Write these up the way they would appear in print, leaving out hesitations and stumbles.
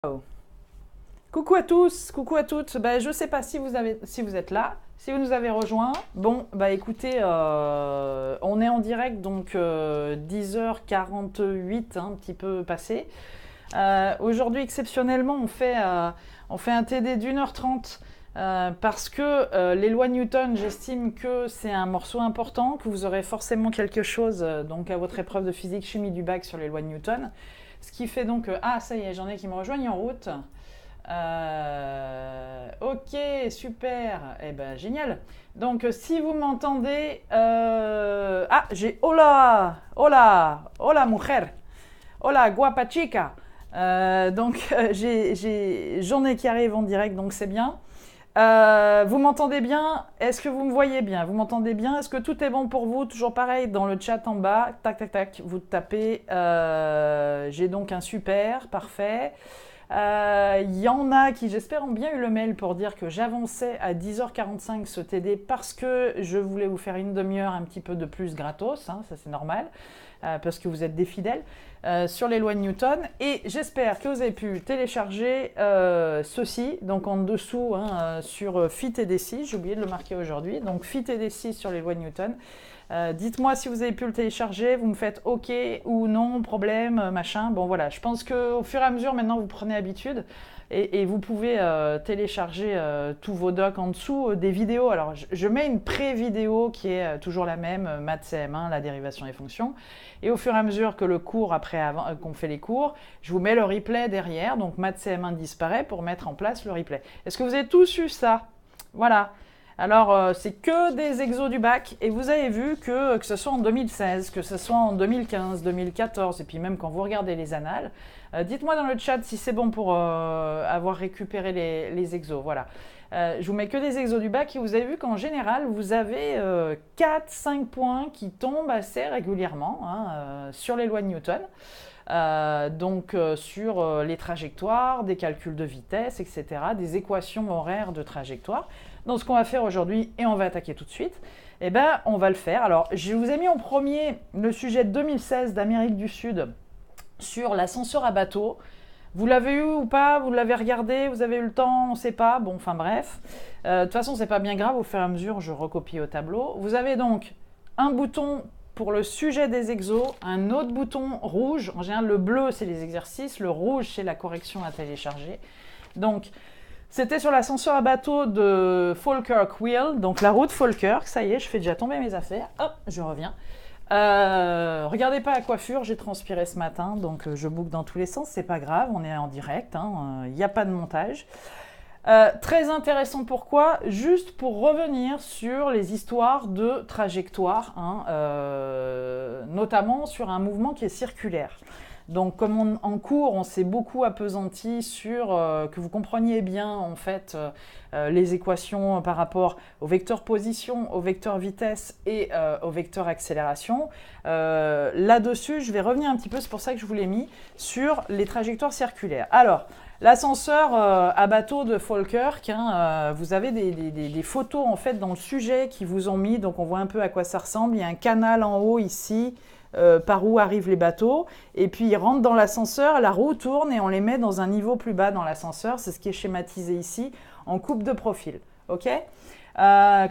Oh. Coucou à tous, coucou à toutes. Je ne sais pas si vous êtes là, si vous nous avez rejoints. Bon, écoutez, on est en direct, donc 10h48, un petit peu passé. Aujourd'hui, exceptionnellement, on fait un TD d'1h30 parce que les lois de Newton, j'estime que c'est un morceau important, que vous aurez forcément quelque chose donc à votre épreuve de physique-chimie du bac sur les lois de Newton. Ce qui fait donc... ça y est, j'en ai qui me rejoignent en route. Ok, super. Eh ben, génial. Donc, si vous m'entendez... j'ai... Hola, hola, hola, mujer. Hola, guapa chica. J'ai journée qui arrive en direct, donc c'est bien. Vous m'entendez bien? Est-ce que vous me voyez bien? Vous m'entendez bien? Est-ce que tout est bon pour vous? Toujours pareil, dans le chat en bas, tac, tac, tac, vous tapez. J'ai donc un super, parfait. Il y en a qui, j'espère, ont bien eu le mail pour dire que j'avançais à 10h45 ce TD parce que je voulais vous faire une demi-heure un petit peu de plus gratos, hein, ça c'est normal, parce que vous êtes des fidèles, sur les lois de Newton. Et j'espère que vous avez pu télécharger ceci, donc en dessous, sur FitTD6, j'ai oublié de le marquer aujourd'hui, donc FitTD6 sur les lois de Newton. Dites-moi si vous avez pu le télécharger, vous me faites OK ou non, problème, machin. Bon voilà, je pense qu'au fur et à mesure, maintenant, vous prenez habitude et vous pouvez télécharger tous vos docs en dessous, des vidéos. Alors, je mets une pré-vidéo qui est toujours la même, maths CM1, la dérivation des fonctions. Et au fur et à mesure que le cours, qu'on fait les cours, je vous mets le replay derrière. Donc, maths CM1 disparaît pour mettre en place le replay. Est-ce que vous avez tous eu ça? Voilà. Alors, c'est que des exos du bac, et vous avez vu que ce soit en 2016, que ce soit en 2015, 2014, et puis même quand vous regardez les annales, dites-moi dans le chat si c'est bon pour avoir récupéré les exos. Voilà. Je vous mets que des exos du bac, et vous avez vu qu'en général, vous avez 4-5 points qui tombent assez régulièrement sur les lois de Newton. Sur les trajectoires, des calculs de vitesse, etc., des équations horaires de trajectoire. Donc ce qu'on va faire aujourd'hui, et on va attaquer tout de suite, on va le faire. Alors, je vous ai mis en premier le sujet de 2016 d'Amérique du Sud sur l'ascenseur à bateau. Vous l'avez eu ou pas? Vous l'avez regardé? Vous avez eu le temps? On ne sait pas. Bon, enfin bref. De toute façon, c'est pas bien grave. Au fur et à mesure, je recopie au tableau. Vous avez donc un bouton pour le sujet des exos, un autre bouton rouge. En général, le bleu, c'est les exercices. Le rouge, c'est la correction à télécharger. Donc, c'était sur l'ascenseur à bateau de Falkirk Wheel, donc la route Falkirk. Ça y est, je fais déjà tomber mes affaires. Hop, je reviens. Regardez pas la coiffure, j'ai transpiré ce matin, donc je boucle dans tous les sens, c'est pas grave, on est en direct, il n'y a pas de montage. Très intéressant, pourquoi? Juste pour revenir sur les histoires de trajectoire, notamment sur un mouvement qui est circulaire. Donc, comme en cours, on s'est beaucoup appesanti sur que vous compreniez bien en fait les équations par rapport au vecteur position, au vecteur vitesse et au vecteur accélération. Là-dessus, je vais revenir un petit peu, c'est pour ça que je vous l'ai mis, sur les trajectoires circulaires. Alors, l'ascenseur à bateau de Falkirk, vous avez des photos en fait dans le sujet qui vous ont mis, donc on voit un peu à quoi ça ressemble. Il y a un canal en haut ici, par où arrivent les bateaux, et puis ils rentrent dans l'ascenseur, la roue tourne et on les met dans un niveau plus bas dans l'ascenseur, c'est ce qui est schématisé ici, en coupe de profil, ok?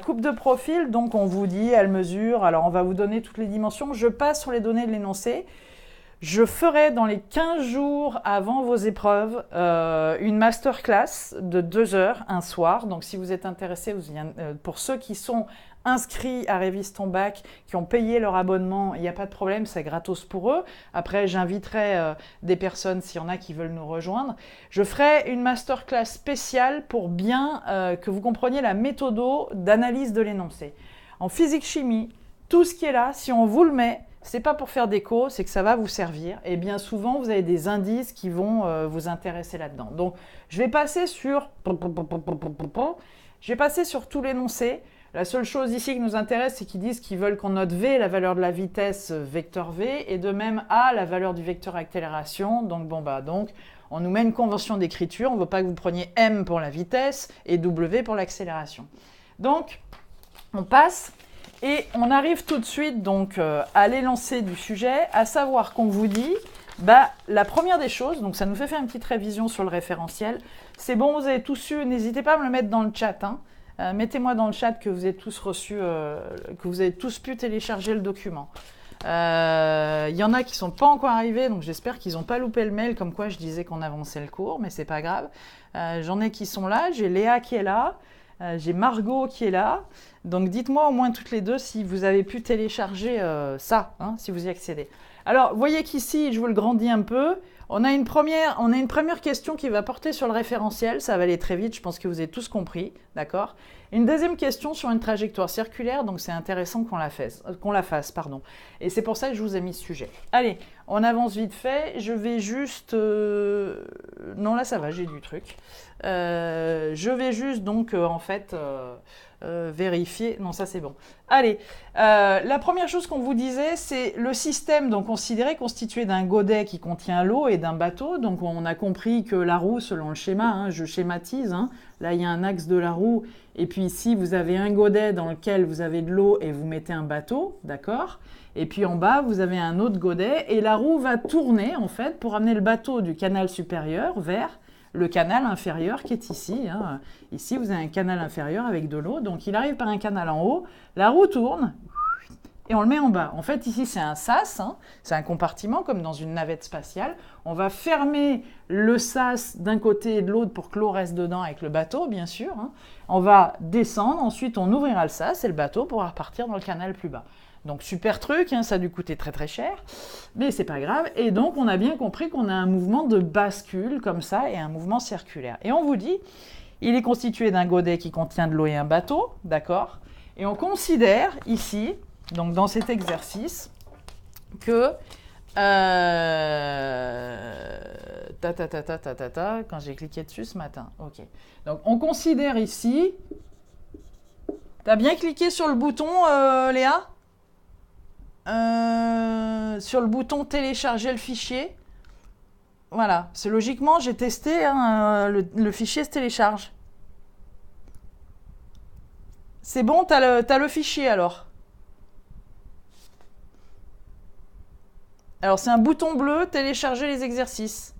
Coupe de profil, donc on vous dit, elle mesure, alors on va vous donner toutes les dimensions, je passe sur les données de l'énoncé. Je ferai dans les 15 jours avant vos épreuves une masterclass de 2 heures un soir. Donc si vous êtes intéressé, pour ceux qui sont inscrits à Révise ton bac, qui ont payé leur abonnement, il n'y a pas de problème, c'est gratos pour eux. Après, j'inviterai des personnes, s'il y en a qui veulent nous rejoindre. Je ferai une masterclass spéciale pour bien que vous compreniez la méthode d'analyse de l'énoncé. En physique-chimie, tout ce qui est là, si on vous le met, c'est pas pour faire déco, c'est que ça va vous servir. Et bien souvent, vous avez des indices qui vont vous intéresser là-dedans. Donc, je vais passer sur tout l'énoncé. La seule chose ici qui nous intéresse, c'est qu'ils disent qu'ils veulent qu'on note V, la valeur de la vitesse, vecteur V, et de même A, la valeur du vecteur accélération. Donc, on nous met une convention d'écriture. On ne veut pas que vous preniez M pour la vitesse et W pour l'accélération. Donc, on passe. Et on arrive tout de suite donc à l'énoncé du sujet, à savoir qu'on vous dit Bah, la première des choses, donc ça nous fait faire une petite révision sur le référentiel. C'est bon, vous avez tous su, n'hésitez pas à me le mettre dans le chat. Hein. Mettez-moi dans le chat que vous avez tous reçu, que vous avez tous pu télécharger le document. Il y en a qui ne sont pas encore arrivés, donc j'espère qu'ils n'ont pas loupé le mail, comme quoi je disais qu'on avançait le cours, mais c'est pas grave. J'en ai qui sont là, j'ai Léa qui est là, j'ai Margot qui est là. Donc dites-moi au moins toutes les deux si vous avez pu télécharger ça, hein, si vous y accédez. Alors, vous voyez qu'ici, je vous le grandis un peu. On a une première question qui va porter sur le référentiel. Ça va aller très vite, je pense que vous avez tous compris, d'accord? Une deuxième question sur une trajectoire circulaire, donc c'est intéressant qu'on la fasse, pardon. Et c'est pour ça que je vous ai mis ce sujet. Allez, on avance vite fait. Je vais juste... Non, là, ça va, j'ai du truc. Je vais juste, donc, en fait... vérifier. Non, ça c'est bon. Allez, la première chose qu'on vous disait, c'est le système donc considéré constitué d'un godet qui contient l'eau et d'un bateau. Donc on a compris que la roue, selon le schéma, hein, je schématise, hein, là il y a un axe de la roue, et puis ici vous avez un godet dans lequel vous avez de l'eau et vous mettez un bateau, d'accord? Et puis en bas, vous avez un autre godet, et la roue va tourner en fait pour amener le bateau du canal supérieur vers le canal inférieur qui est ici. Hein. Ici, vous avez un canal inférieur avec de l'eau. Donc, il arrive par un canal en haut. La roue tourne et on le met en bas. En fait, ici, c'est un sas. Hein. C'est un compartiment comme dans une navette spatiale. On va fermer le sas d'un côté et de l'autre pour que l'eau reste dedans avec le bateau, bien sûr. Hein. On va descendre. Ensuite, on ouvrira le sas et le bateau pourra repartir dans le canal plus bas. Donc super truc, hein, ça a dû coûter très très cher, mais c'est pas grave. Et donc on a bien compris qu'on a un mouvement de bascule comme ça et un mouvement circulaire. Et on vous dit, il est constitué d'un godet qui contient de l'eau et un bateau, d'accord? Et on considère ici, donc dans cet exercice, que quand j'ai cliqué dessus ce matin, ok. Donc on considère ici, t'as bien cliqué sur le bouton, Léa? Sur le bouton télécharger le fichier. Voilà, c'est logiquement, j'ai testé, hein, le fichier se télécharge. C'est bon, t'as le fichier alors. Alors c'est un bouton bleu, télécharger les exercices.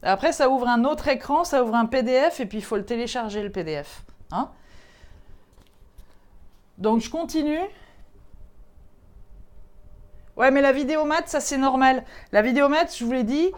Après ça ouvre un autre écran, ça ouvre un PDF et puis il faut le télécharger le PDF. Hein? Donc je continue. Ouais, mais la vidéomath, ça c'est normal. La vidéomath, je vous l'ai dit,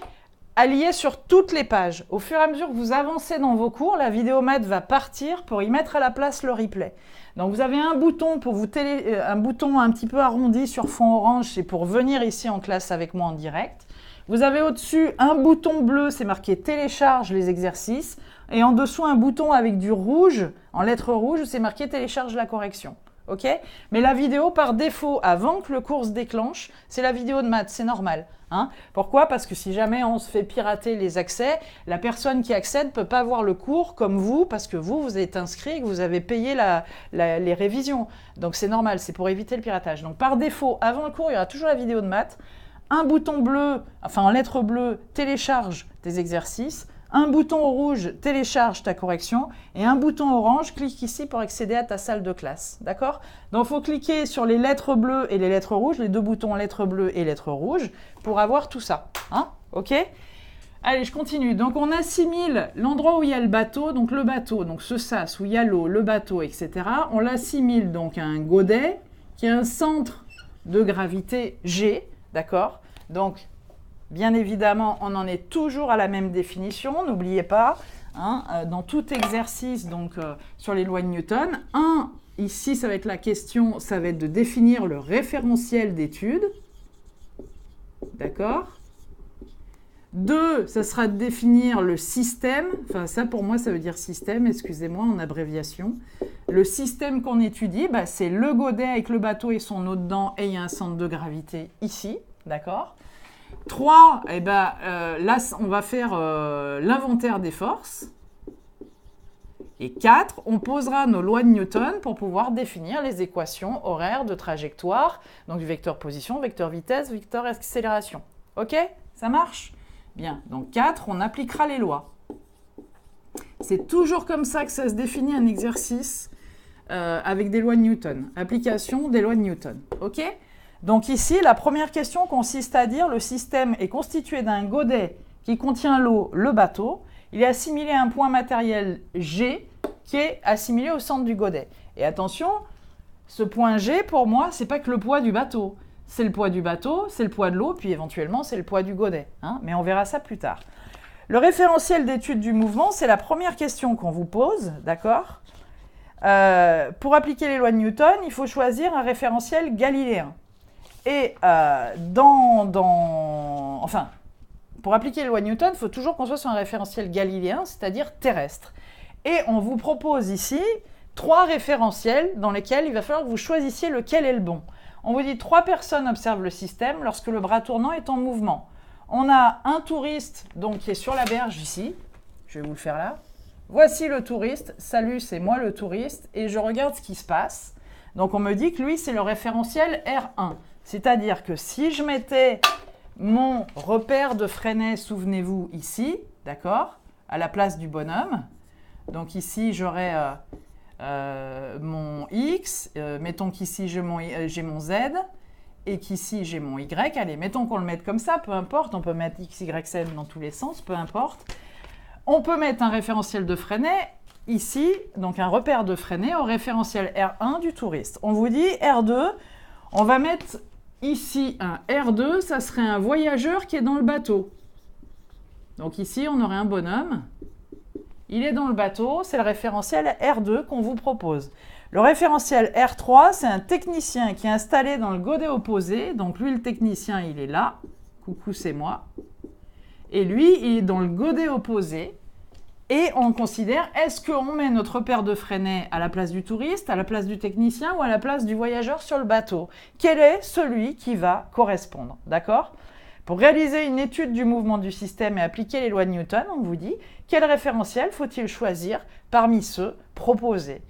elle y est sur toutes les pages. Au fur et à mesure que vous avancez dans vos cours, la vidéomath va partir pour y mettre à la place le replay. Donc vous avez un bouton pour un bouton un petit peu arrondi sur fond orange, c'est pour venir ici en classe avec moi en direct. Vous avez au-dessus un bouton bleu, c'est marqué télécharge les exercices. Et en dessous, un bouton avec du rouge, en lettres rouges, c'est marqué télécharge la correction. Ok? Mais la vidéo, par défaut, avant que le cours se déclenche, c'est la vidéo de maths, c'est normal. Hein? Pourquoi? Parce que si jamais on se fait pirater les accès, la personne qui accède ne peut pas voir le cours comme vous, parce que vous êtes inscrit et que vous avez payé les révisions. Donc c'est normal, c'est pour éviter le piratage. Donc par défaut, avant le cours, il y aura toujours la vidéo de maths. Un bouton bleu, enfin en lettres bleues, télécharge tes exercices. Un bouton rouge, télécharge ta correction. Et un bouton orange, clique ici pour accéder à ta salle de classe. D'accord? Donc, il faut cliquer sur les lettres bleues et les lettres rouges, les deux boutons lettres bleues et lettres rouges, pour avoir tout ça. Hein? Ok? Allez, je continue. Donc, on assimile l'endroit où il y a le bateau, donc ce sas où il y a l'eau, le bateau, etc. On l'assimile donc à un godet qui a un centre de gravité G. D'accord? Donc, bien évidemment, on en est toujours à la même définition, n'oubliez pas, hein, dans tout exercice donc, sur les lois de Newton. Ici, ça va être la question, ça va être de définir le référentiel d'étude. D'accord? 2, ça sera de définir le système, enfin ça pour moi ça veut dire système, excusez-moi en abréviation. Le système qu'on étudie, bah, c'est le godet avec le bateau et son eau dedans et il y a un centre de gravité ici, d'accord? 3, eh ben, là, on va faire l'inventaire des forces. Et 4, on posera nos lois de Newton pour pouvoir définir les équations horaires de trajectoire, donc du vecteur position, vecteur vitesse, vecteur accélération. Ok? Ça marche? Bien. Donc 4, on appliquera les lois. C'est toujours comme ça que ça se définit un exercice avec des lois de Newton. Application des lois de Newton. Ok? Donc ici, la première question consiste à dire le système est constitué d'un godet qui contient l'eau, le bateau. Il est assimilé à un point matériel G qui est assimilé au centre du godet. Et attention, ce point G, pour moi, c'est pas que le poids du bateau. C'est le poids du bateau, c'est le poids de l'eau, puis éventuellement, c'est le poids du godet. Hein, mais on verra ça plus tard. Le référentiel d'étude du mouvement, c'est la première question qu'on vous pose, d'accord ? Pour appliquer les lois de Newton, il faut choisir un référentiel galiléen. Et enfin, pour appliquer les lois de Newton, il faut toujours qu'on soit sur un référentiel galiléen, c'est-à-dire terrestre. Et on vous propose ici 3 référentiels dans lesquels il va falloir que vous choisissiez lequel est le bon. On vous dit 3 personnes observent le système lorsque le bras tournant est en mouvement. On a un touriste donc, qui est sur la berge ici. Je vais vous le faire là. Voici le touriste. Salut, c'est moi le touriste. Et je regarde ce qui se passe. Donc on me dit que lui, c'est le référentiel R1. C'est-à-dire que si je mettais mon repère de Freinet, souvenez-vous, ici, d'accord, à la place du bonhomme. Donc ici, j'aurais mon X. Mettons qu'ici, j'ai mon Z. Et qu'ici, j'ai mon Y. Allez, mettons qu'on le mette comme ça, peu importe. On peut mettre X, Y, Z dans tous les sens, peu importe. On peut mettre un référentiel de Freinet ici, donc un repère de Freinet au référentiel R1 du touriste. On vous dit R2, on va mettre ici un R2, ça serait un voyageur qui est dans le bateau. Donc ici, on aurait un bonhomme. Il est dans le bateau, c'est le référentiel R2 qu'on vous propose. Le référentiel R3, c'est un technicien qui est installé dans le godet opposé. Donc lui, le technicien, il est là. Coucou, c'est moi. Et lui, il est dans le godet opposé. Et on considère, est-ce qu'on met notre repère de Freinet à la place du touriste, à la place du technicien ou à la place du voyageur sur le bateau? Quel est celui qui va correspondre? D'accord? Pour réaliser une étude du mouvement du système et appliquer les lois de Newton, on vous dit, quel référentiel faut-il choisir parmi ceux proposés?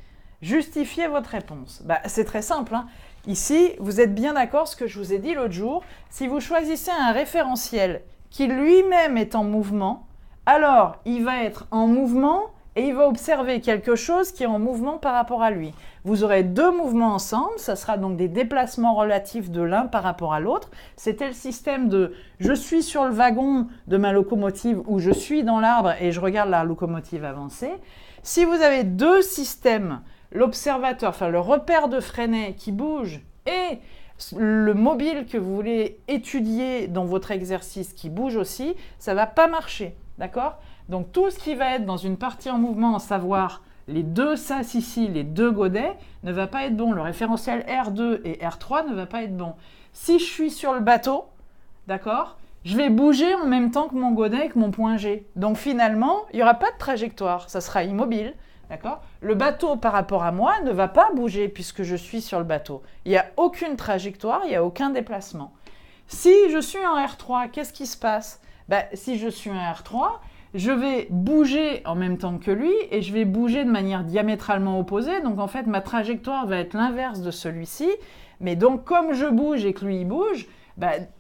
Justifiez votre réponse. C'est très simple. Hein. Ici, vous êtes bien d'accord ce que je vous ai dit l'autre jour. Si vous choisissez un référentiel qui lui-même est en mouvement, alors il va être en mouvement et il va observer quelque chose qui est en mouvement par rapport à lui. Vous aurez 2 mouvements ensemble, ça sera donc des déplacements relatifs de l'un par rapport à l'autre. C'était le système de « je suis sur le wagon de ma locomotive » ou « je suis dans l'arbre et je regarde la locomotive avancer ». Si vous avez 2 systèmes, l'observateur, enfin le repère de Freinet qui bouge et le mobile que vous voulez étudier dans votre exercice qui bouge aussi, ça ne va pas marcher, d'accord? Donc tout ce qui va être dans une partie en mouvement, à savoir les 2 sas ici, les 2 godets, ne va pas être bon. Le référentiel R2 et R3 ne va pas être bon. Si je suis sur le bateau, d'accord, je vais bouger en même temps que mon godet avec mon point G. Donc finalement, il n'y aura pas de trajectoire, ça sera immobile. D'accord ? Le bateau par rapport à moi ne va pas bouger puisque je suis sur le bateau. Il n'y a aucune trajectoire, il n'y a aucun déplacement. Si je suis en R3, qu'est-ce qui se passe ? Si je suis en R3, je vais bouger en même temps que lui et je vais bouger de manière diamétralement opposée. Donc en fait, ma trajectoire va être l'inverse de celui-ci. Mais donc comme je bouge et que lui il bouge,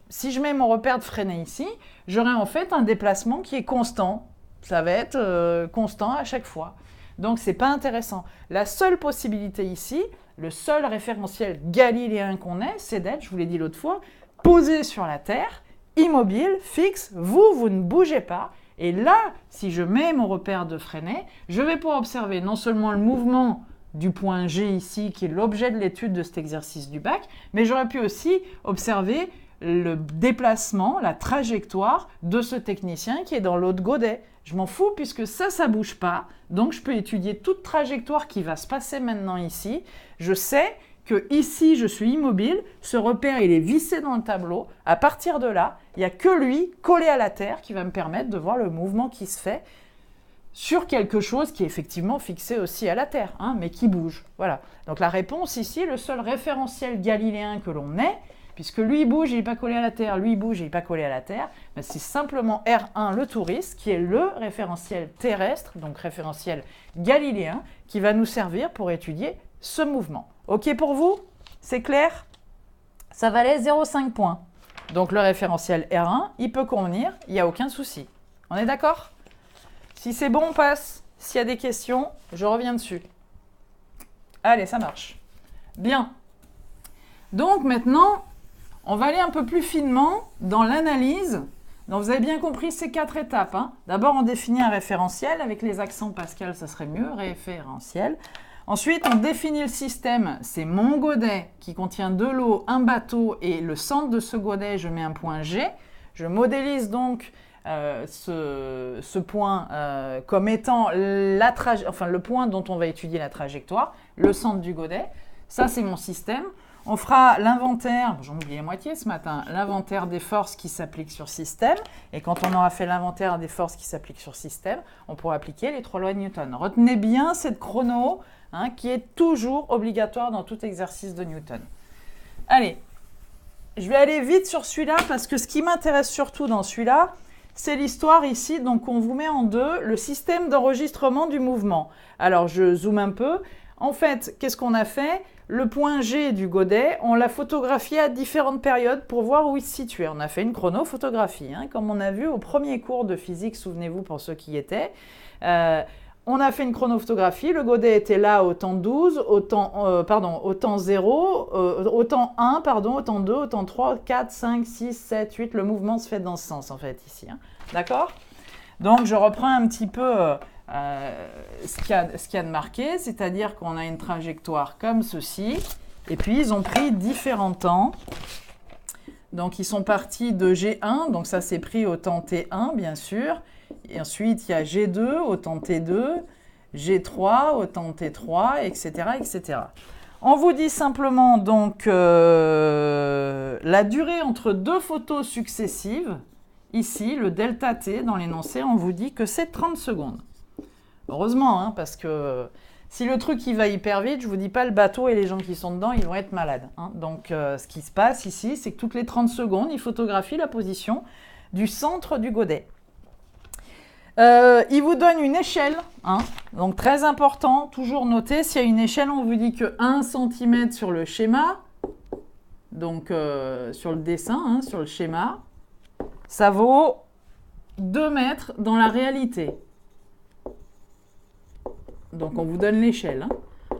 si je mets mon repère de Freinet ici, j'aurai en fait un déplacement qui est constant. Ça va être constant à chaque fois. Donc, ce n'est pas intéressant. La seule possibilité ici, le seul référentiel galiléen qu'on ait, c'est d'être, je vous l'ai dit l'autre fois, posé sur la Terre, immobile, fixe, vous ne bougez pas. Et là, si je mets mon repère de Freinet, je vais pouvoir observer non seulement le mouvement du point G ici, qui est l'objet de l'étude de cet exercice du bac, mais j'aurais pu aussi observer le déplacement, la trajectoire de ce technicien qui est dans l'autre godet. Je m'en fous puisque ça ne bouge pas. Donc, je peux étudier toute trajectoire qui va se passer maintenant ici. Je sais que ici, je suis immobile. Ce repère, il est vissé dans le tableau. À partir de là, il n'y a que lui, collé à la Terre, qui va me permettre de voir le mouvement qui se fait sur quelque chose qui est effectivement fixé aussi à la Terre, mais qui bouge. Voilà. Donc, la réponse ici, le seul référentiel galiléen que l'on ait, puisque lui il bouge, il n'est pas collé à la Terre, lui il bouge, il n'est pas collé à la Terre, c'est simplement R1, le touriste, qui est le référentiel terrestre, donc référentiel galiléen, qui va nous servir pour étudier ce mouvement. OK pour vous? C'est clair? Ça valait 0,5 points. Donc le référentiel R1, il peut convenir, il n'y a aucun souci. On est d'accord? Si c'est bon, on passe. S'il y a des questions, je reviens dessus. Allez, ça marche. Bien. Donc maintenant, On va aller un peu plus finement dans l'analyse. Donc, vous avez bien compris ces 4 étapes. Hein. D'abord, on définit un référentiel. Avec les accents Pascal, ça serait mieux, référentiel. Ensuite, on définit le système. C'est mon godet qui contient de l'eau, un bateau et le centre de ce godet, je mets un point G. Je modélise donc ce point comme étant le point dont on va étudier la trajectoire, le centre du godet. Ça, c'est mon système. On fera l'inventaire, j'en oublié la moitié ce matin, l'inventaire des forces qui s'appliquent sur système. Et quand on aura fait l'inventaire des forces qui s'appliquent sur système, on pourra appliquer les 3 lois de Newton. Retenez bien cette chrono qui est toujours obligatoire dans tout exercice de Newton. Allez, je vais aller vite sur celui-là parce que ce qui m'intéresse surtout dans celui-là, c'est l'histoire ici. Donc, on vous met en deux le système d'enregistrement du mouvement. Alors, je zoome un peu. En fait, qu'est-ce qu'on a fait? Le point G du godet, on l'a photographié à différentes périodes pour voir où il se situait. On a fait une chronophotographie, comme on a vu au premier cours de physique, souvenez-vous pour ceux qui y étaient. On a fait une chronophotographie, le godet était là au temps 12, au temps 0, au temps 1, au temps 2, au temps 3, 4, 5, 6, 7, 8. Le mouvement se fait dans ce sens, en fait, ici. D'accord? Donc, je reprends un petit peu ce qu'il y a de marqué, c'est-à-dire qu'on a une trajectoire comme ceci, et puis ils ont pris différents temps. Donc, ils sont partis de G1, donc ça, c'est pris au temps T1, bien sûr. Et ensuite, il y a G2 au temps T2, G3 au temps T3, etc., etc. On vous dit simplement donc la durée entre 2 photos successives. Ici, le delta T dans l'énoncé, on vous dit que c'est 30 secondes. Heureusement, parce que si le truc il va hyper vite, je ne vous dis pas le bateau et les gens qui sont dedans, ils vont être malades. Donc, ce qui se passe ici, c'est que toutes les 30 secondes, il photographie la position du centre du godet. Il vous donne une échelle, donc très important, toujours noter, s'il y a une échelle, on vous dit que 1 cm sur le schéma, donc sur le dessin, sur le schéma, ça vaut 2 mètres dans la réalité. Donc on vous donne l'échelle.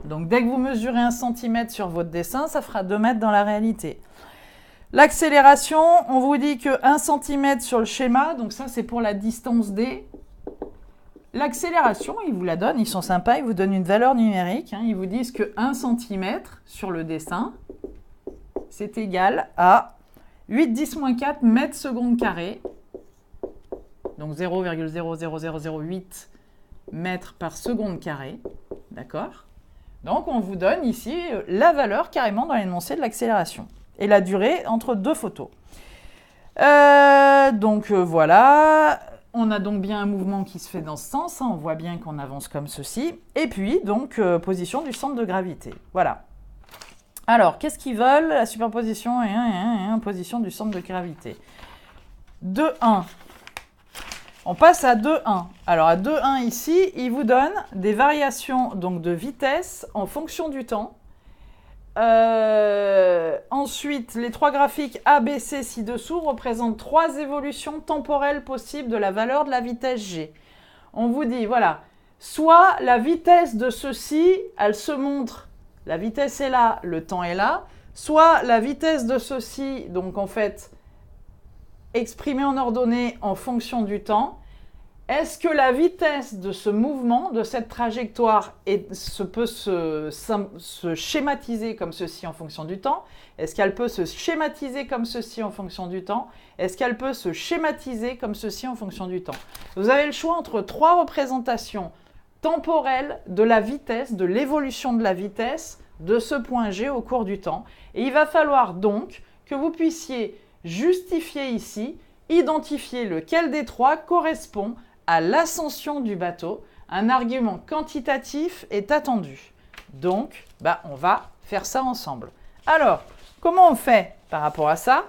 Donc dès que vous mesurez 1 cm sur votre dessin, ça fera 2 mètres dans la réalité. L'accélération, on vous dit que 1 cm sur le schéma, donc ça c'est pour la distance D. L'accélération, ils vous la donnent, ils sont sympas, ils vous donnent une valeur numérique. Ils vous disent que 1 cm sur le dessin, c'est égal à 8-10-4 mètres secondes carrés. Donc 0,00008 mètres par seconde carrée. D'accord? Donc on vous donne ici la valeur carrément dans l'énoncé de l'accélération. Et la durée entre 2 photos. Voilà. On a donc bien un mouvement qui se fait dans ce sens. On voit bien qu'on avance comme ceci. Et puis, donc, position du centre de gravité. Voilà. Alors, qu'est-ce qu'ils veulent? La superposition et position du centre de gravité. 2,1. On passe à 2,1. Alors, à 2,1 ici, il vous donne des variations donc, de vitesse en fonction du temps. Ensuite, les 3 graphiques A, B, C ci-dessous représentent 3 évolutions temporelles possibles de la valeur de la vitesse G. On vous dit, voilà, soit la vitesse de ceci, elle se montre, la vitesse est là, le temps est là, soit la vitesse de ceci, donc en fait, exprimée en ordonnée en fonction du temps. Est-ce que la vitesse de ce mouvement, de cette trajectoire, peut se schématiser comme ceci en fonction du temps? Est-ce qu'elle peut se schématiser comme ceci en fonction du temps? Est-ce qu'elle peut se schématiser comme ceci en fonction du temps? Vous avez le choix entre 3 représentations temporelles de la vitesse, de l'évolution de la vitesse de ce point G au cours du temps. Et il va falloir donc que vous puissiez justifier ici, identifier lequel des 3 correspond à l'ascension du bateau. Un argument quantitatif est attendu. Donc, on va faire ça ensemble. Alors, comment on fait par rapport à ça?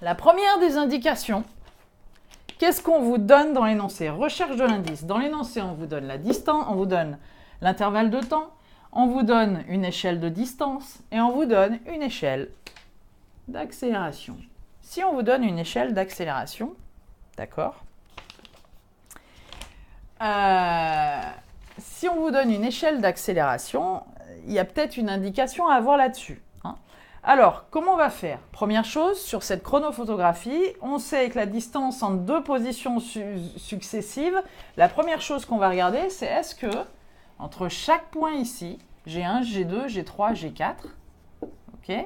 La première des indications, qu'est-ce qu'on vous donne dans l'énoncé? Recherche de l'indice. Dans l'énoncé, on vous donne la distance, on vous donne l'intervalle de temps, on vous donne une échelle de distance et on vous donne une échelle d'accélération. Si on vous donne une échelle d'accélération, d'accord? Si on vous donne une échelle d'accélération, il y a peut-être une indication à avoir là-dessus. Alors, comment on va faire? Première chose, sur cette chronophotographie, on sait que la distance entre deux positions successives, la première chose qu'on va regarder, c'est est-ce que, entre chaque point ici, G1, G2, G3, G4, ok,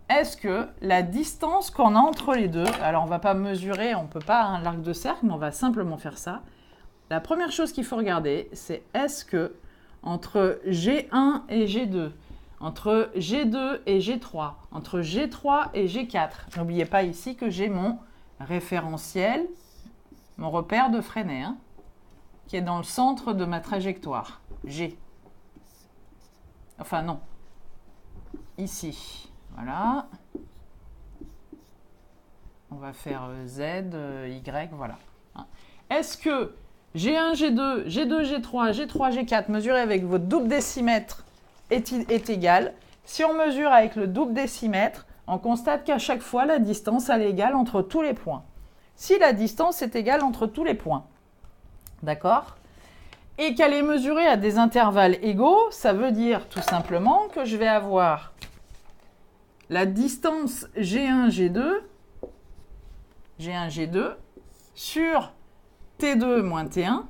est-ce que la distance qu'on a entre les deux, alors on ne va pas mesurer, on ne peut pas l'arc de cercle, mais on va simplement faire ça. La première chose qu'il faut regarder, c'est est-ce que entre G1 et G2, entre G2 et G3, entre G3 et G4, n'oubliez pas ici que j'ai mon référentiel, mon repère de Freinet, hein, qui est dans le centre de ma trajectoire, G. Enfin non, ici, voilà. On va faire Z, Y, voilà. Est-ce que G1, G2, G2, G3, G3, G4 mesuré avec votre double décimètre est égal? Si on mesure avec le double décimètre, on constate qu'à chaque fois, la distance elle est égale entre tous les points. Si la distance est égale entre tous les points, d'accord? Et qu'elle est mesurée à des intervalles égaux, ça veut dire tout simplement que je vais avoir la distance G1, G2, G1, G2 sur T2 moins T1,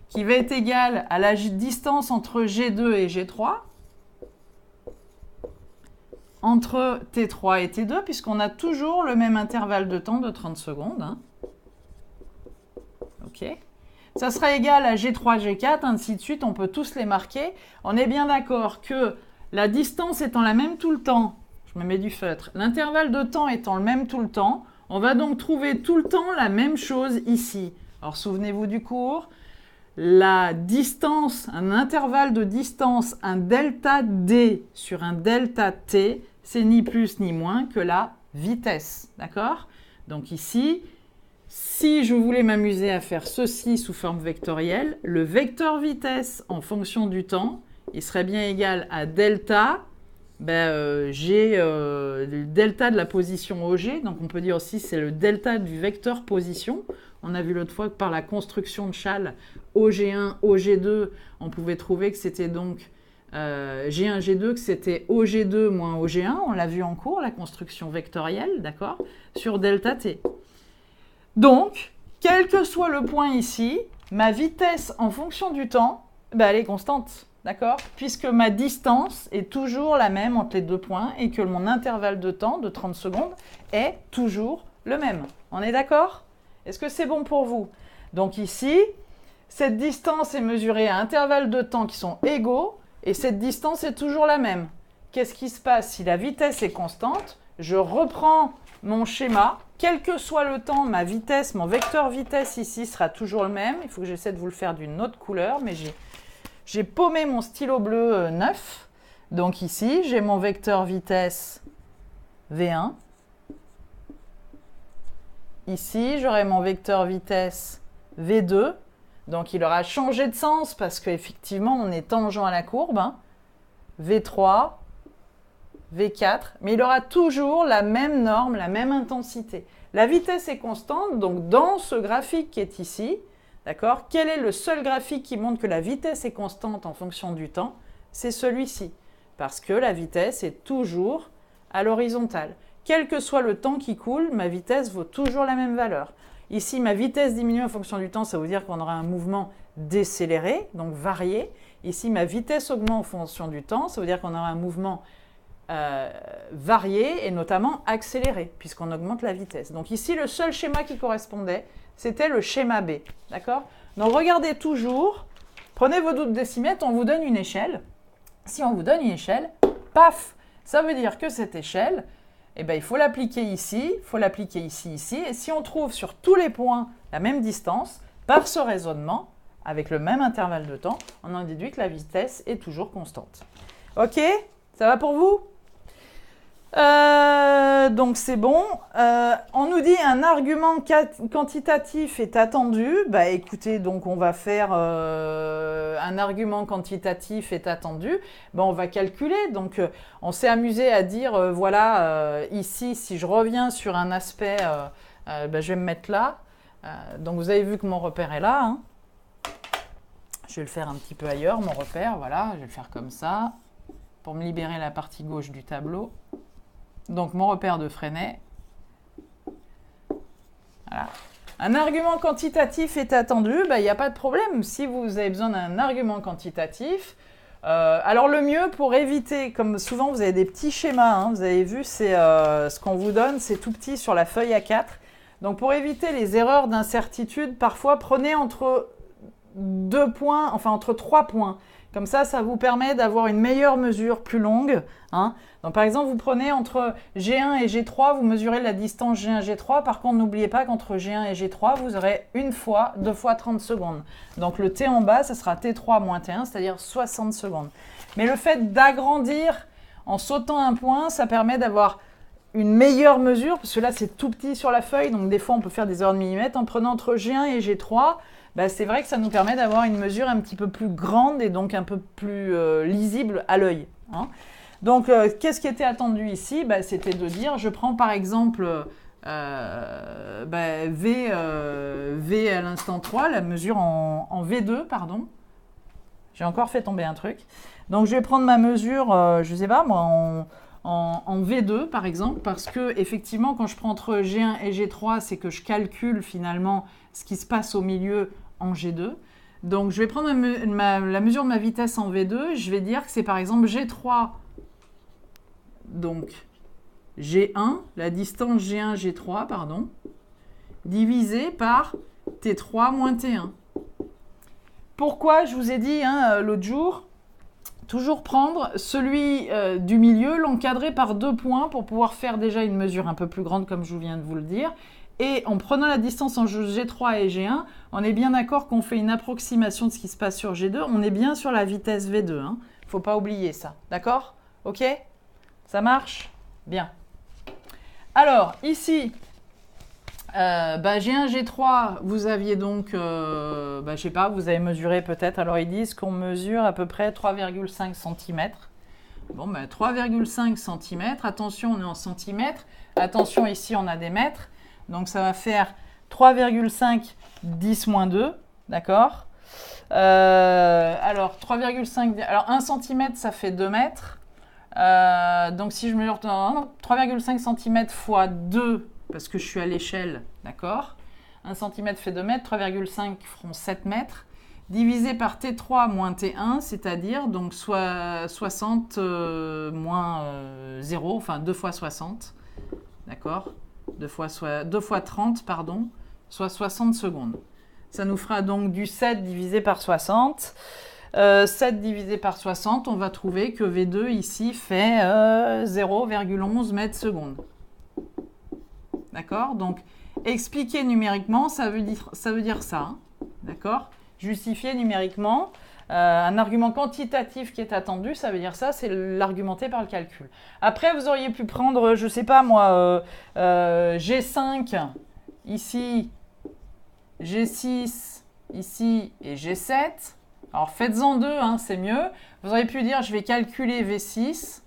qui va être égale à la distance entre G2 et G3, entre T3 et T2, puisqu'on a toujours le même intervalle de temps de 30 secondes. Hein. OK. Ça sera égal à G3, G4, ainsi de suite, on peut tous les marquer. On est bien d'accord que la distance étant la même tout le temps, je me mets du feutre, l'intervalle de temps étant le même tout le temps, on va donc trouver tout le temps la même chose ici. Alors souvenez-vous du cours, la distance, un intervalle de distance, un delta D sur un delta T, c'est ni plus ni moins que la vitesse, d'accord? Donc ici, si je voulais m'amuser à faire ceci sous forme vectorielle, le vecteur vitesse en fonction du temps, il serait bien égal à delta, j'ai le delta de la position OG, donc on peut dire aussi c'est le delta du vecteur position. On a vu l'autre fois que par la construction de Schall, OG1, OG2, on pouvait trouver que c'était donc G1, G2, que c'était OG2 moins OG1. On l'a vu en cours, la construction vectorielle, d'accord, sur delta T. Donc, quel que soit le point ici, ma vitesse en fonction du temps, elle est constante. D'accord? Puisque ma distance est toujours la même entre les deux points et que mon intervalle de temps de 30 secondes est toujours le même. On est d'accord? Est-ce que c'est bon pour vous? Donc ici, cette distance est mesurée à intervalles de temps qui sont égaux et cette distance est toujours la même. Qu'est-ce qui se passe si la vitesse est constante? Je reprends mon schéma. Quel que soit le temps, ma vitesse, mon vecteur vitesse ici sera toujours le même. Il faut que j'essaie de vous le faire d'une autre couleur, mais j'ai paumé mon stylo bleu neuf. Donc ici, j'ai mon vecteur vitesse V1. Ici, j'aurai mon vecteur vitesse V2. Donc il aura changé de sens parce qu'effectivement, on est tangent à la courbe. Hein. V3, V4. Mais il aura toujours la même norme, la même intensité. La vitesse est constante, donc dans ce graphique qui est ici, d'accord? Quel est le seul graphique qui montre que la vitesse est constante en fonction du temps? C'est celui-ci, parce que la vitesse est toujours à l'horizontale. Quel que soit le temps qui coule, ma vitesse vaut toujours la même valeur. Ici, ma vitesse diminue en fonction du temps, ça veut dire qu'on aura un mouvement décéléré, donc varié. Ici, ma vitesse augmente en fonction du temps, ça veut dire qu'on aura un mouvement varié et notamment accéléré, puisqu'on augmente la vitesse. Donc ici, le seul schéma qui correspondait, c'était le schéma B. D'accord? Donc regardez toujours, prenez vos doubles décimètres, on vous donne une échelle. Si on vous donne une échelle, paf, ça veut dire que cette échelle, il faut l'appliquer ici, il faut l'appliquer ici, ici. Et si on trouve sur tous les points la même distance, par ce raisonnement, avec le même intervalle de temps, on en déduit que la vitesse est toujours constante. Ok? Ça va pour vous? Donc c'est bon. On nous dit un argument quantitatif est attendu. Écoutez, donc on va faire un argument quantitatif est attendu. On va calculer. Donc on s'est amusé à dire voilà ici si je reviens sur un aspect, je vais me mettre là. Donc vous avez vu que mon repère est là. Hein. Je vais le faire un petit peu ailleurs mon repère. Voilà, je vais le faire comme ça. pour me libérer la partie gauche du tableau. Donc, mon repère de Freinet. Voilà. Un argument quantitatif est attendu, il n'y a pas de problème. Si vous avez besoin d'un argument quantitatif, alors le mieux pour éviter, comme souvent vous avez des petits schémas, hein, vous avez vu, c'est ce qu'on vous donne, c'est tout petit sur la feuille A4. Donc pour éviter les erreurs d'incertitude, parfois prenez entre 2 points, enfin entre 3 points. Comme ça vous permet d'avoir une meilleure mesure plus longue. Hein. Donc par exemple, vous prenez entre G1 et G3, vous mesurez la distance G1-G3. Par contre, n'oubliez pas qu'entre G1 et G3, vous aurez 2 fois 30 secondes. Donc le T en bas, ça sera T3 moins T1, c'est-à-dire 60 secondes. Mais le fait d'agrandir en sautant un point, ça permet d'avoir une meilleure mesure, parce que là, c'est tout petit sur la feuille, donc des fois, on peut faire des erreurs de millimètres. En prenant entre G1 et G3, c'est vrai que ça nous permet d'avoir une mesure un petit peu plus grande et donc un peu plus lisible à l'œil. Hein. Donc, qu'est-ce qui était attendu ici? C'était de dire, je prends par exemple V à l'instant 3, la mesure en V2, pardon. J'ai encore fait tomber un truc. Donc, je vais prendre ma mesure, je ne sais pas, moi, en V2, par exemple, parce que effectivement, quand je prends entre G1 et G3, c'est que je calcule finalement ce qui se passe au milieu en G2. Donc, je vais prendre la mesure de ma vitesse en V2. Je vais dire que c'est par exemple G3, donc G1, la distance G1, G3, pardon, divisé par T3 moins T1. Pourquoi je vous ai dit l'autre jour, toujours prendre celui du milieu, l'encadrer par 2 points pour pouvoir faire déjà une mesure un peu plus grande, comme je viens de vous le dire. Et en prenant la distance entre G3 et G1, on est bien d'accord qu'on fait une approximation de ce qui se passe sur G2. On est bien sur la vitesse V2. Il ne faut pas oublier ça. D'accord? Ok? Ça marche? Bien. Alors, ici, G1, G3, vous aviez donc, je ne sais pas, vous avez mesuré peut-être. Alors, ils disent qu'on mesure à peu près 3,5 cm. Bon, 3,5 cm. Attention, on est en centimètres. Attention, ici, on a des mètres. Donc, ça va faire 3,5 10 moins 2, d'accord? Alors, 3,5... Alors, 1 cm, ça fait 2 mètres. Donc, si je mesure 3,5 cm fois 2, parce que je suis à l'échelle, d'accord? 1 cm fait 2 mètres, 3,5 feront 7 mètres. Divisé par T3 moins T1, c'est-à-dire donc soit 60 moins 0, enfin 2 fois 60, d'accord? 2 fois 30, pardon, soit 60 secondes. Ça nous fera donc du 7 divisé par 60. 7 divisé par 60, on va trouver que V2 ici fait 0,11 mètres secondes. D'accord? Donc, expliquer numériquement, ça veut dire ça. Hein. D'accord? Justifier numériquement. Un argument quantitatif qui est attendu, ça veut dire ça, c'est l'argumenter par le calcul. Après, vous auriez pu prendre, je ne sais pas moi, G5 ici, G6 ici et G7. Alors, faites-en 2, hein, c'est mieux. Vous auriez pu dire, je vais calculer V6,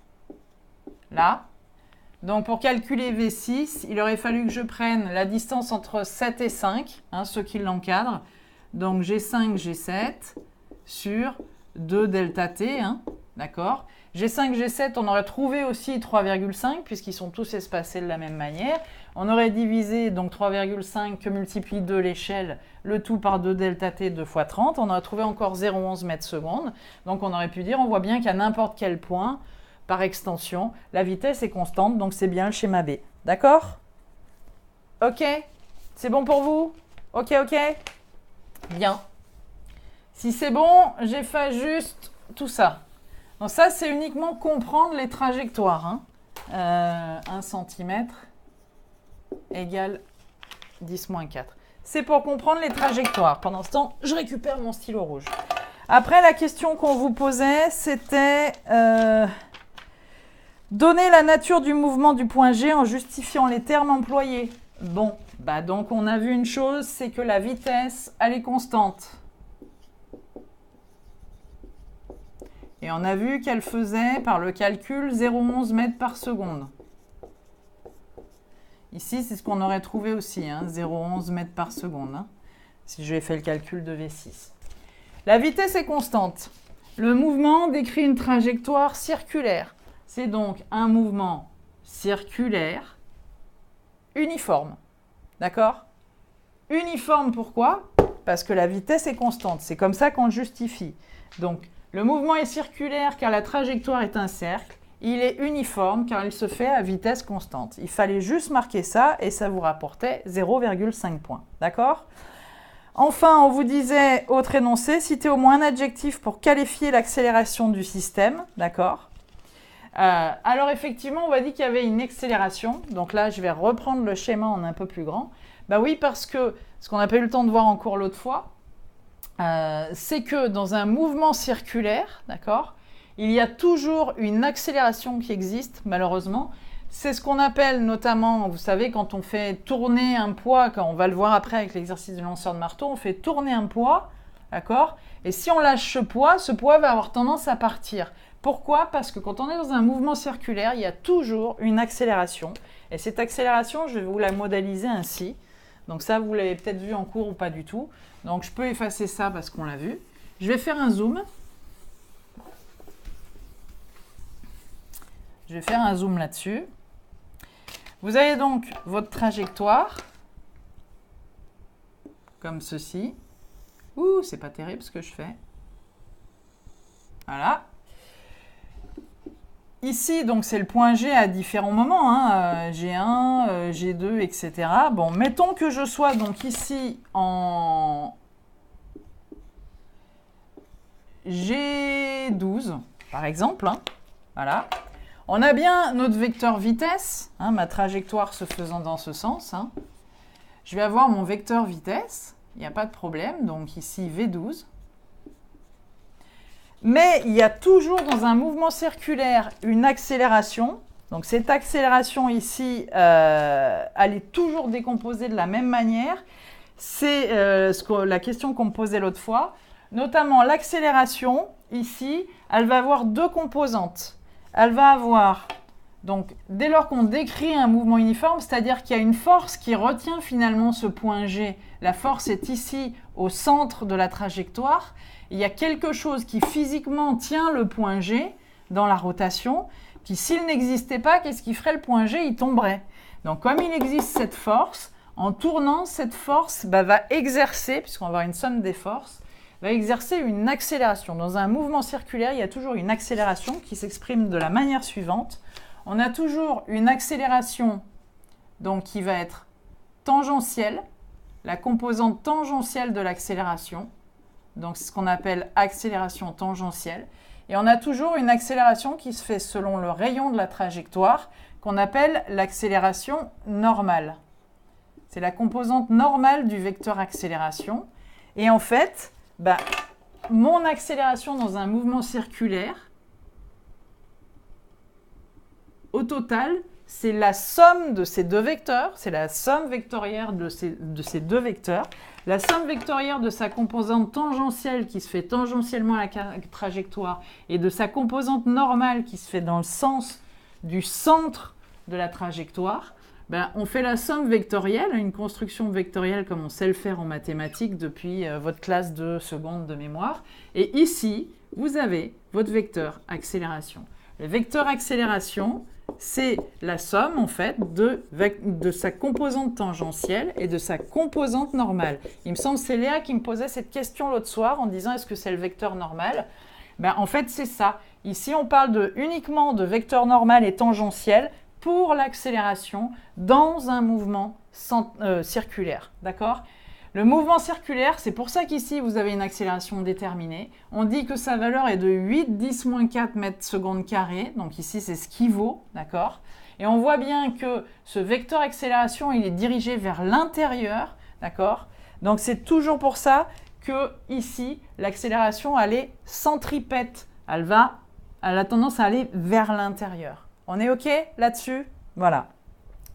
là. Donc, pour calculer V6, il aurait fallu que je prenne la distance entre 7 et 5, hein, ceux qui l'encadrent. Donc, G5, G7 sur 2 delta T, hein, d'accord? G5, G7, on aurait trouvé aussi 3,5 puisqu'ils sont tous espacés de la même manière. On aurait divisé donc 3,5 que multiplie 2 l'échelle, le tout par 2 delta T 2 fois 30. On aurait trouvé encore 0,11 mètres secondes. Donc on aurait pu dire, on voit bien qu'à n'importe quel point, par extension, la vitesse est constante, donc c'est bien le schéma B. D'accord? Ok? C'est bon pour vous? Ok, ok? Bien. Si c'est bon, j'ai fait juste tout ça. Donc ça, c'est uniquement comprendre les trajectoires. Hein. 1 cm égale 10 moins 4. C'est pour comprendre les trajectoires. Pendant ce temps, je récupère mon stylo rouge. Après, la question qu'on vous posait, c'était donner la nature du mouvement du point G en justifiant les termes employés. Bon, donc on a vu une chose, c'est que la vitesse, elle est constante. Et on a vu qu'elle faisait, par le calcul, 0,11 mètres par seconde. Ici, c'est ce qu'on aurait trouvé aussi, hein, 0,11 mètres par seconde, hein, si j'ai fait le calcul de V6. La vitesse est constante. Le mouvement décrit une trajectoire circulaire. C'est donc un mouvement circulaire uniforme. D'accord? Uniforme, pourquoi? Parce que la vitesse est constante. C'est comme ça qu'on le justifie. Donc, le mouvement est circulaire car la trajectoire est un cercle. Il est uniforme car il se fait à vitesse constante. Il fallait juste marquer ça et ça vous rapportait 0,5 points. D'accord? Enfin, on vous disait, autre énoncé, citez au moins un adjectif pour qualifier l'accélération du système. D'accord? Alors effectivement, on va dire qu'il y avait une accélération. Donc là, je vais reprendre le schéma en un peu plus grand. Bah oui, parce que ce qu'on n'a pas eu le temps de voir en cours l'autre fois, c'est que dans un mouvement circulaire, d'accord, il y a toujours une accélération qui existe, malheureusement. C'est ce qu'on appelle notamment, vous savez, quand on fait tourner un poids, quand on va le voir après avec l'exercice du lanceur de marteau, on fait tourner un poids, d'accord? Et si on lâche ce poids va avoir tendance à partir. Pourquoi? Parce que quand on est dans un mouvement circulaire, il y a toujours une accélération. Et cette accélération, je vais vous la modéliser ainsi. Donc ça, vous l'avez peut-être vu en cours ou pas du tout. Donc je peux effacer ça parce qu'on l'a vu. Je vais faire un zoom. Je vais faire un zoom là-dessus. Vous avez donc votre trajectoire, comme ceci. Ouh, c'est pas terrible ce que je fais. Voilà. Ici, donc, c'est le point G à différents moments, hein, G1, G2, etc. Bon, mettons que je sois donc ici en G12, par exemple. Hein. Voilà. On a bien notre vecteur vitesse, hein, ma trajectoire se faisant dans ce sens. Hein. Je vais avoir mon vecteur vitesse, il n'y a pas de problème, donc ici V12. Mais il y a toujours dans un mouvement circulaire une accélération. Donc cette accélération ici, elle est toujours décomposée de la même manière. C'est la question qu'on me posait l'autre fois. Notamment l'accélération, ici, elle va avoir deux composantes. Elle va avoir, donc dès lors qu'on décrit un mouvement uniforme, c'est-à-dire qu'il y a une force qui retient finalement ce point G. La force est ici au centre de la trajectoire. Il y a quelque chose qui physiquement tient le point G dans la rotation, qui s'il n'existait pas, qu'est-ce qui ferait le point G? Il tomberait. Donc comme il existe cette force, en tournant, cette force va exercer, puisqu'on va avoir une somme des forces, va exercer une accélération. Dans un mouvement circulaire, il y a toujours une accélération qui s'exprime de la manière suivante. On a toujours une accélération donc, qui va être tangentielle, la composante tangentielle de l'accélération. Donc, c'est ce qu'on appelle accélération tangentielle. Et on a toujours une accélération qui se fait selon le rayon de la trajectoire, qu'on appelle l'accélération normale. C'est la composante normale du vecteur accélération. Et en fait, mon accélération dans un mouvement circulaire, au total, c'est la somme de ces deux vecteurs, c'est la somme vectorielle de ces deux vecteurs, la somme vectorielle de sa composante tangentielle qui se fait tangentiellement à la trajectoire et de sa composante normale qui se fait dans le sens du centre de la trajectoire. On fait la somme vectorielle, une construction vectorielle comme on sait le faire en mathématiques depuis votre classe de seconde de mémoire. Et ici, vous avez votre vecteur accélération. Le vecteur accélération, c'est la somme en fait de sa composante tangentielle et de sa composante normale. Il me semble que c'est Léa qui me posait cette question l'autre soir en disant est-ce que c'est le vecteur normal? En fait, c'est ça. Ici, on parle uniquement de vecteur normal et tangentiel pour l'accélération dans un mouvement circulaire. D'accord? Le mouvement circulaire, c'est pour ça qu'ici, vous avez une accélération déterminée. On dit que sa valeur est de 8×10-4 mètres secondes carrés. Donc ici, c'est ce qui vaut. D'accord? Et on voit bien que ce vecteur accélération, il est dirigé vers l'intérieur. D'accord? Donc c'est toujours pour ça que ici, l'accélération, elle est centripète. Elle a tendance à aller vers l'intérieur. On est OK là-dessus? Voilà.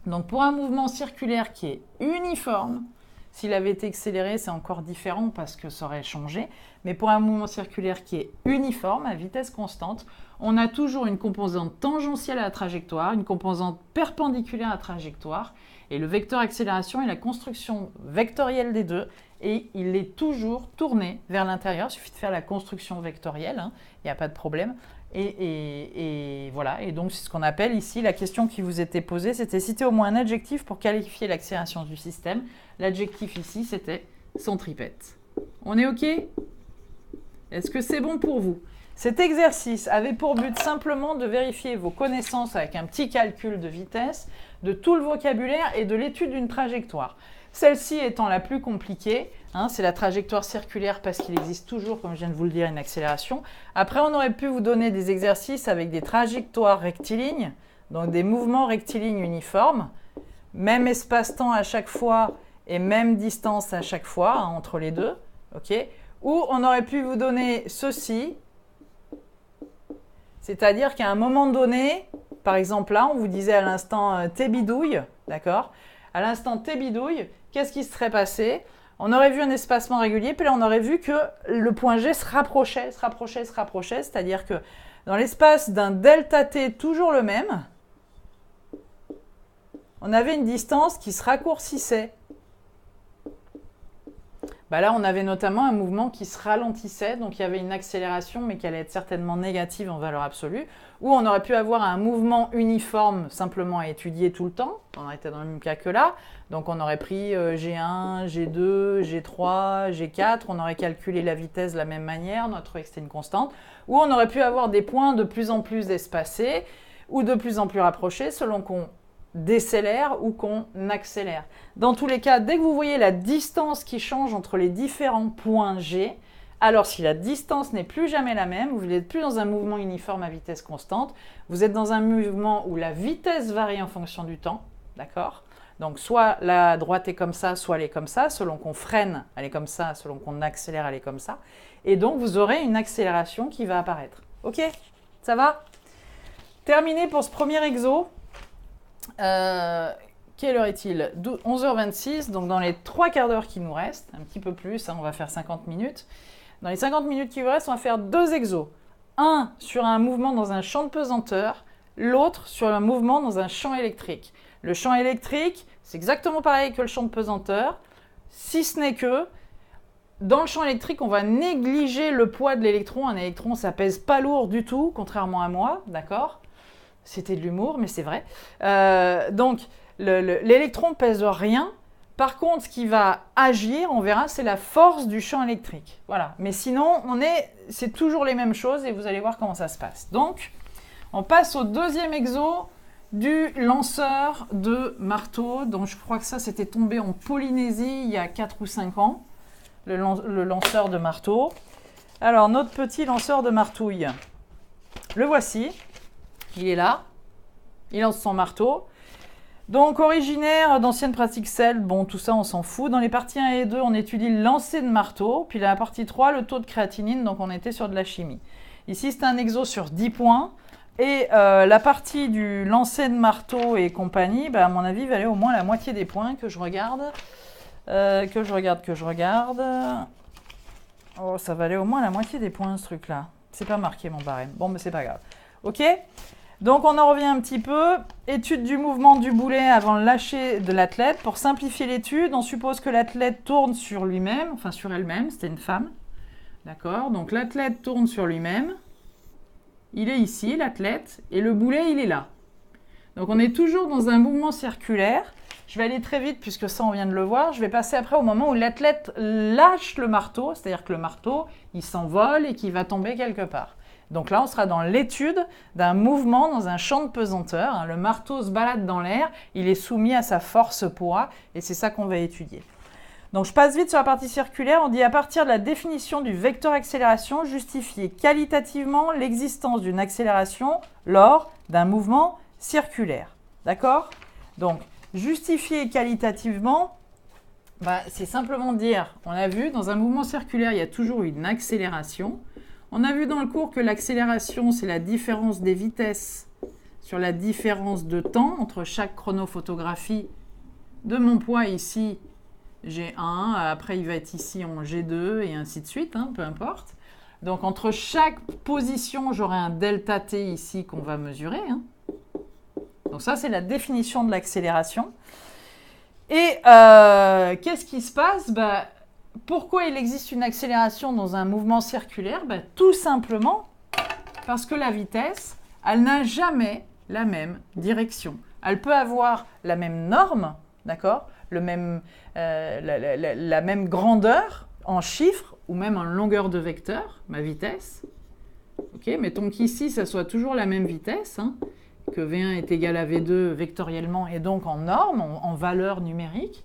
Donc pour un mouvement circulaire qui est uniforme, s'il avait été accéléré, c'est encore différent parce que ça aurait changé. Mais pour un mouvement circulaire qui est uniforme, à vitesse constante, on a toujours une composante tangentielle à la trajectoire, une composante perpendiculaire à la trajectoire. Et le vecteur accélération est la construction vectorielle des deux. et il est toujours tourné vers l'intérieur. Il suffit de faire la construction vectorielle, hein, il n'y a pas de problème. Et voilà, et donc c'est ce qu'on appelle ici, la question qui vous était posée, c'était citer au moins un adjectif pour qualifier l'accélération du système. L'adjectif ici, c'était centripète. On est OK? Est-ce que c'est bon pour vous? Cet exercice avait pour but simplement de vérifier vos connaissances avec un petit calcul de vitesse, de tout le vocabulaire et de l'étude d'une trajectoire. Celle-ci étant la plus compliquée, hein, c'est la trajectoire circulaire parce qu'il existe toujours, comme je viens de vous le dire, une accélération. Après, on aurait pu vous donner des exercices avec des trajectoires rectilignes, donc des mouvements rectilignes uniformes, même espace-temps à chaque fois et même distance à chaque fois, hein, entre les deux. Okay. Ou on aurait pu vous donner ceci, c'est-à-dire qu'à un moment donné, par exemple là, on vous disait à l'instant T bidouille, d'accord? À l'instant T bidouille, qu'est-ce qui se serait passé? On aurait vu un espacement régulier, puis là on aurait vu que le point G se rapprochait, c'est-à-dire que dans l'espace d'un delta T toujours le même, on avait une distance qui se raccourcissait. Bah là, on avait notamment un mouvement qui se ralentissait, donc il y avait une accélération, mais qui allait être certainement négative en valeur absolue, ou on aurait pu avoir un mouvement uniforme simplement à étudier tout le temps, on aurait été dans le même cas que là, donc on aurait pris G1, G2, G3, G4, on aurait calculé la vitesse de la même manière, notre X était une constante, ou on aurait pu avoir des points de plus en plus espacés, ou de plus en plus rapprochés, selon qu'on décélère ou qu'on accélère. Dans tous les cas, dès que vous voyez la distance qui change entre les différents points G, alors si la distance n'est plus jamais la même, vous n'êtes plus dans un mouvement uniforme à vitesse constante, vous êtes dans un mouvement où la vitesse varie en fonction du temps, d'accord? Donc soit la droite est comme ça, soit elle est comme ça, selon qu'on freine, elle est comme ça, selon qu'on accélère, elle est comme ça. Et donc vous aurez une accélération qui va apparaître. Ok? Ça va? Terminé pour ce premier exo. Quelle heure est-il? 11h26, donc dans les 3 quarts d'heure qui nous restent, un petit peu plus, hein, on va faire 50 minutes. Dans les 50 minutes qui nous restent, on va faire 2 exos. Un sur un mouvement dans un champ de pesanteur, l'autre sur un mouvement dans un champ électrique. Le champ électrique, c'est exactement pareil que le champ de pesanteur, si ce n'est que dans le champ électrique, on va négliger le poids de l'électron. Un électron, ça pèse pas lourd du tout, contrairement à moi, d'accord? C'était de l'humour, mais c'est vrai. Donc, l'électron ne pèse rien. Par contre, ce qui va agir, on verra, c'est la force du champ électrique. Voilà. Mais sinon, c'est toujours les mêmes choses et vous allez voir comment ça se passe. Donc, on passe au deuxième exo du lanceur de marteau. Donc, je crois que ça, c'était tombé en Polynésie il y a 4 ou 5 ans, le lanceur de marteau. Alors, notre petit lanceur de martouille, le voici. Il est là, il lance son marteau. Donc, originaire d'anciennes pratiques celtes, bon, tout ça, on s'en fout. Dans les parties 1 et 2, on étudie le lancer de marteau. Puis la partie 3, le taux de créatinine, donc on était sur de la chimie. Ici, c'est un exo sur 10 points. Et la partie du lancer de marteau et compagnie, bah, à mon avis, valait au moins la moitié des points que je regarde. Oh, ça valait au moins la moitié des points, ce truc-là. C'est pas marqué, mon barème. Bon, mais c'est pas grave. Ok? Donc, on en revient un petit peu. Étude du mouvement du boulet avant le lâcher de l'athlète. Pour simplifier l'étude, on suppose que l'athlète tourne sur lui-même, enfin sur elle-même, c'était une femme. D'accord? Donc, l'athlète tourne sur lui-même. Il est ici, l'athlète, et le boulet, il est là. Donc, on est toujours dans un mouvement circulaire. Je vais aller très vite puisque ça, on vient de le voir. Je vais passer après au moment où l'athlète lâche le marteau, c'est-à-dire que le marteau, il s'envole et qu'il va tomber quelque part. Donc là, on sera dans l'étude d'un mouvement dans un champ de pesanteur. Le marteau se balade dans l'air, il est soumis à sa force poids, et c'est ça qu'on va étudier. Donc je passe vite sur la partie circulaire. On dit à partir de la définition du vecteur accélération, justifier qualitativement l'existence d'une accélération lors d'un mouvement circulaire. D'accord? Donc, justifier qualitativement, c'est simplement dire, on a vu, dans un mouvement circulaire, il y a toujours une accélération. On a vu dans le cours que l'accélération, c'est la différence des vitesses sur la différence de temps entre chaque chronophotographie de mon poids ici, G1, après il va être ici en G2 et ainsi de suite, hein, peu importe. Donc entre chaque position, j'aurai un delta T ici qu'on va mesurer. Hein. Donc ça, c'est la définition de l'accélération. Et qu'est-ce qui se passe? pourquoi il existe une accélération dans un mouvement circulaire? Tout simplement parce que la vitesse, elle n'a jamais la même direction. Elle peut avoir la même norme, d'accord, la même grandeur en chiffres ou même en longueur de vecteur, ma vitesse. Ok, mettons qu'ici, ça soit toujours la même vitesse, hein, que V1 est égal à V2 vectoriellement et donc en norme, en valeur numérique.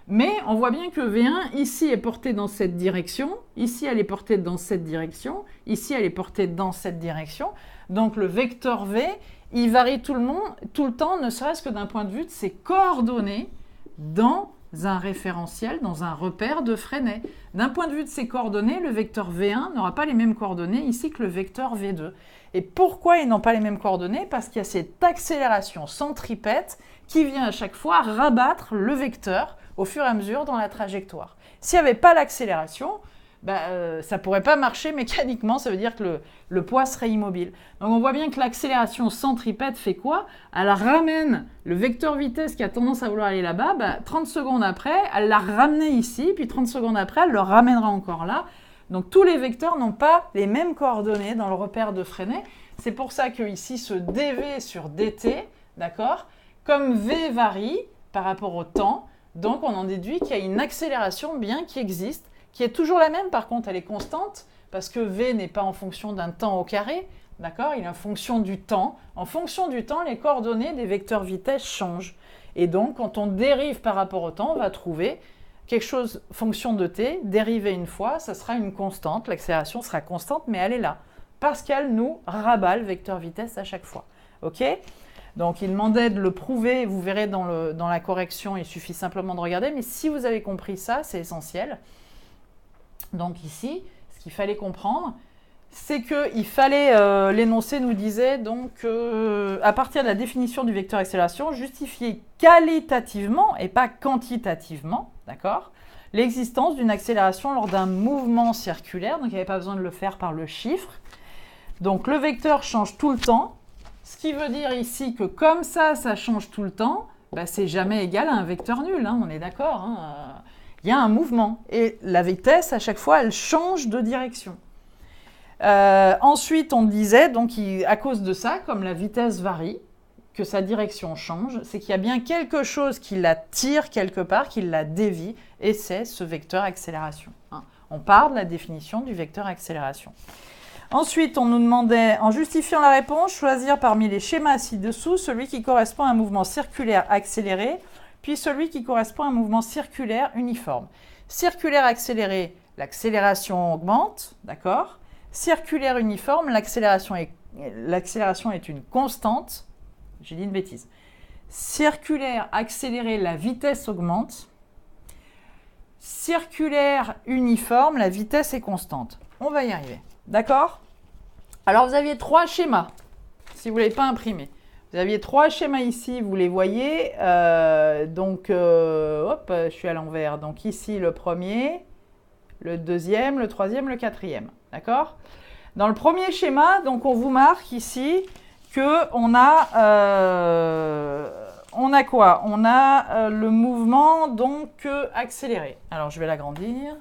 Mais on voit bien que V1, ici, est porté dans cette direction, ici, elle est portée dans cette direction, ici, elle est portée dans cette direction. Donc le vecteur V, il varie tout le temps, ne serait-ce que d'un point de vue de ses coordonnées dans un référentiel, dans un repère de Freinet. D'un point de vue de ses coordonnées, le vecteur V1 n'aura pas les mêmes coordonnées ici que le vecteur V2. Et pourquoi ils n'ont pas les mêmes coordonnées? Parce qu'il y a cette accélération centripète qui vient à chaque fois rabattre le vecteur au fur et à mesure dans la trajectoire. S'il n'y avait pas l'accélération, ça ne pourrait pas marcher mécaniquement, ça veut dire que le poids serait immobile. Donc on voit bien que l'accélération centripète fait quoi? Elle ramène le vecteur vitesse qui a tendance à vouloir aller là-bas, 30 secondes après, elle l'a ramené ici, puis 30 secondes après, elle le ramènera encore là. Donc tous les vecteurs n'ont pas les mêmes coordonnées dans le repère de Freinet. C'est pour ça que ici, ce dv sur dt, d'accord, comme v varie par rapport au temps, donc on en déduit qu'il y a une accélération bien qui existe, qui est toujours la même, par contre elle est constante, parce que v n'est pas en fonction d'un temps au carré, d'accord, il est en fonction du temps. En fonction du temps, les coordonnées des vecteurs vitesse changent. Et donc, quand on dérive par rapport au temps, on va trouver quelque chose, fonction de t, dérivé une fois, ça sera une constante, l'accélération sera constante, mais elle est là, parce qu'elle nous rabat le vecteur vitesse à chaque fois. Ok? Donc, il demandait de le prouver, vous verrez dans la correction, il suffit simplement de regarder, mais si vous avez compris ça, c'est essentiel. Donc ici, ce qu'il fallait comprendre, c'est qu'il fallait, l'énoncé nous disait, donc, à partir de la définition du vecteur accélération, justifier qualitativement et pas quantitativement, d'accord, l'existence d'une accélération lors d'un mouvement circulaire, donc il n'y avait pas besoin de le faire par le chiffre. Donc le vecteur change tout le temps, ce qui veut dire ici que comme ça change tout le temps, c'est jamais égal à un vecteur nul, hein, on est d'accord, hein, il y a un mouvement et la vitesse, à chaque fois, elle change de direction. Ensuite, on disait, donc, à cause de ça, comme la vitesse varie, que sa direction change, c'est qu'il y a bien quelque chose qui la tire quelque part, qui la dévie, et c'est ce vecteur accélération. Hein. On part de la définition du vecteur accélération. Ensuite, on nous demandait, en justifiant la réponse, choisir parmi les schémas ci-dessous celui qui correspond à un mouvement circulaire accéléré, puis celui qui correspond à un mouvement circulaire uniforme. Circulaire accéléré, l'accélération augmente, d'accord? Circulaire uniforme, l'accélération est une constante. J'ai dit une bêtise. Circulaire accéléré, la vitesse augmente. Circulaire uniforme, la vitesse est constante. On va y arriver, d'accord? Alors, vous aviez 3 schémas, si vous ne l'avez pas imprimé. Vous aviez 3 schémas ici, vous les voyez. Hop, je suis à l'envers. Donc ici, le premier, le deuxième, le troisième, le quatrième. D'accord? Dans le premier schéma, donc on vous marque ici qu'on a, quoi? On a le mouvement donc accéléré. Alors, je vais l'agrandir.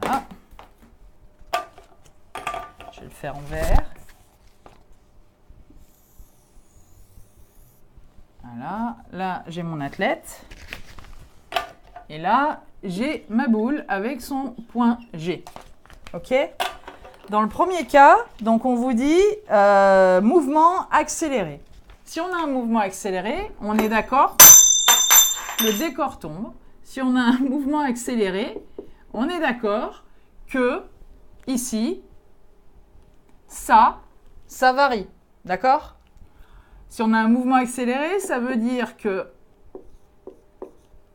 Voilà. Je vais le faire en vert. Voilà, là j'ai mon athlète et là j'ai ma boule avec son point G. Ok? Dans le premier cas, donc on vous dit mouvement accéléré. Si on a un mouvement accéléré, on est d'accord, le décor tombe. Si on a un mouvement accéléré, on est d'accord que ici, ça varie. D'accord? Si on a un mouvement accéléré, ça veut dire que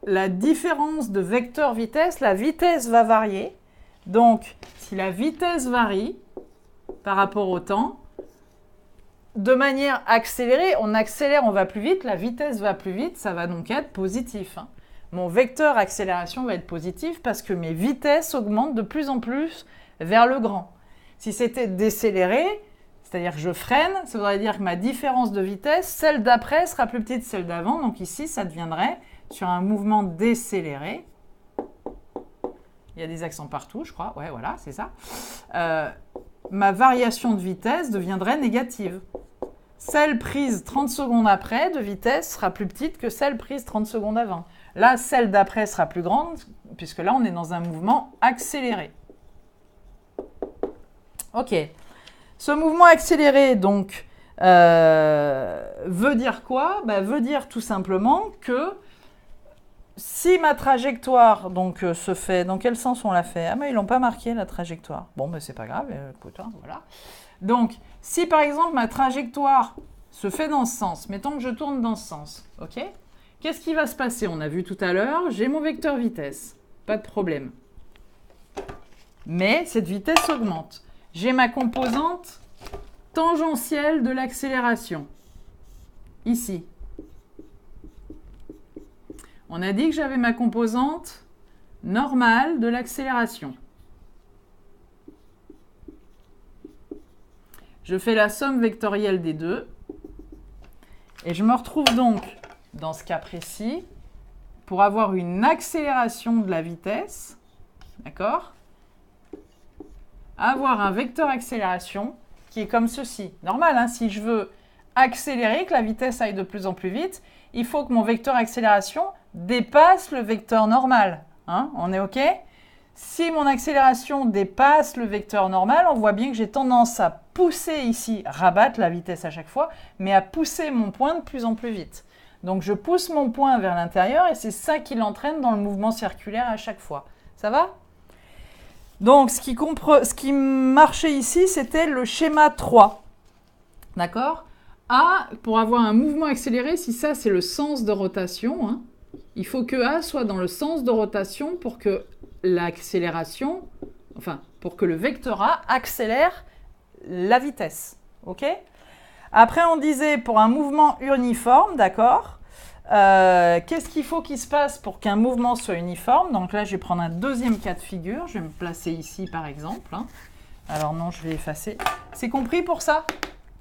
la différence de vecteur vitesse, la vitesse va varier. Donc, si la vitesse varie par rapport au temps, de manière accélérée, on accélère, on va plus vite, la vitesse va plus vite, ça va donc être positif. Hein. Mon vecteur accélération va être positif parce que mes vitesses augmentent de plus en plus vers le grand. Si c'était décéléré, c'est-à-dire que je freine, ça voudrait dire que ma différence de vitesse, celle d'après sera plus petite que celle d'avant. Donc ici, ça deviendrait sur un mouvement décéléré, il y a des accents partout, je crois, ouais, voilà, c'est ça, ma variation de vitesse deviendrait négative. Celle prise 30 secondes après de vitesse sera plus petite que celle prise 30 secondes avant. Là, celle d'après sera plus grande, puisque là, on est dans un mouvement accéléré. Ok. Ce mouvement accéléré, donc, veut dire quoi? Veut dire tout simplement que si ma trajectoire donc, se fait... Dans quel sens on l'a fait? Ah, mais ils l'ont pas marqué, la trajectoire. Bon, c'est pas grave, écoute, hein, voilà. Donc, si par exemple ma trajectoire se fait dans ce sens, mettons que je tourne dans ce sens, ok? Qu'est-ce qui va se passer? On a vu tout à l'heure, j'ai mon vecteur vitesse, pas de problème. Mais cette vitesse augmente. J'ai ma composante tangentielle de l'accélération, ici. On a dit que j'avais ma composante normale de l'accélération. Je fais la somme vectorielle des deux. Et je me retrouve donc, dans ce cas précis, pour avoir une accélération de la vitesse, d'accord? Avoir un vecteur accélération qui est comme ceci. Normal, hein, si je veux accélérer, que la vitesse aille de plus en plus vite, il faut que mon vecteur accélération dépasse le vecteur normal. Hein, on est OK? Si mon accélération dépasse le vecteur normal, on voit bien que j'ai tendance à pousser ici, rabattre la vitesse à chaque fois, mais à pousser mon point de plus en plus vite. Donc je pousse mon point vers l'intérieur et c'est ça qui l'entraîne dans le mouvement circulaire à chaque fois. Ça va? Donc ce qui marchait ici, c'était le schéma 3. D'accord? A, pour avoir un mouvement accéléré, si ça c'est le sens de rotation, hein, il faut que A soit dans le sens de rotation pour que l'accélération, enfin, pour que le vecteur A accélère la vitesse. OK? Après, on disait pour un mouvement uniforme, d'accord? Qu'est-ce qu'il faut qu'il se passe pour qu'un mouvement soit uniforme? Donc là, je vais prendre un deuxième cas de figure. Je vais me placer ici, par exemple. Hein. Alors non, je vais effacer. C'est compris pour ça?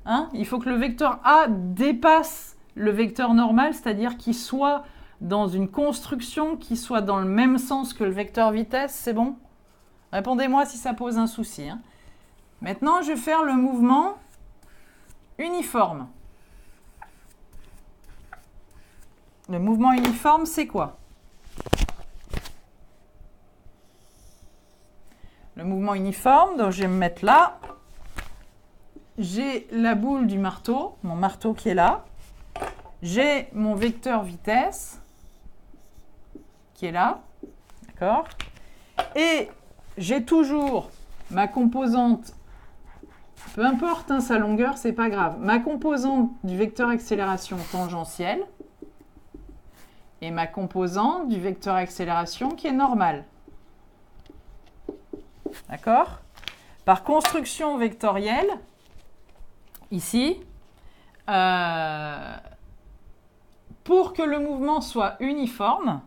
Hein? Il faut que le vecteur A dépasse le vecteur normal, c'est-à-dire qu'il soit dans une construction qui soit dans le même sens que le vecteur vitesse, c'est bon? Répondez-moi si ça pose un souci. Hein. Maintenant, je vais faire le mouvement uniforme. Le mouvement uniforme, c'est quoi? Le mouvement uniforme, donc je vais me mettre là. J'ai la boule du marteau, mon marteau qui est là. J'ai mon vecteur vitesse qui est là, d'accord? Et j'ai toujours ma composante, peu importe hein, sa longueur, c'est pas grave, ma composante du vecteur accélération tangentielle et ma composante du vecteur accélération qui est normale. D'accord? Par construction vectorielle, ici, pour que le mouvement soit uniforme,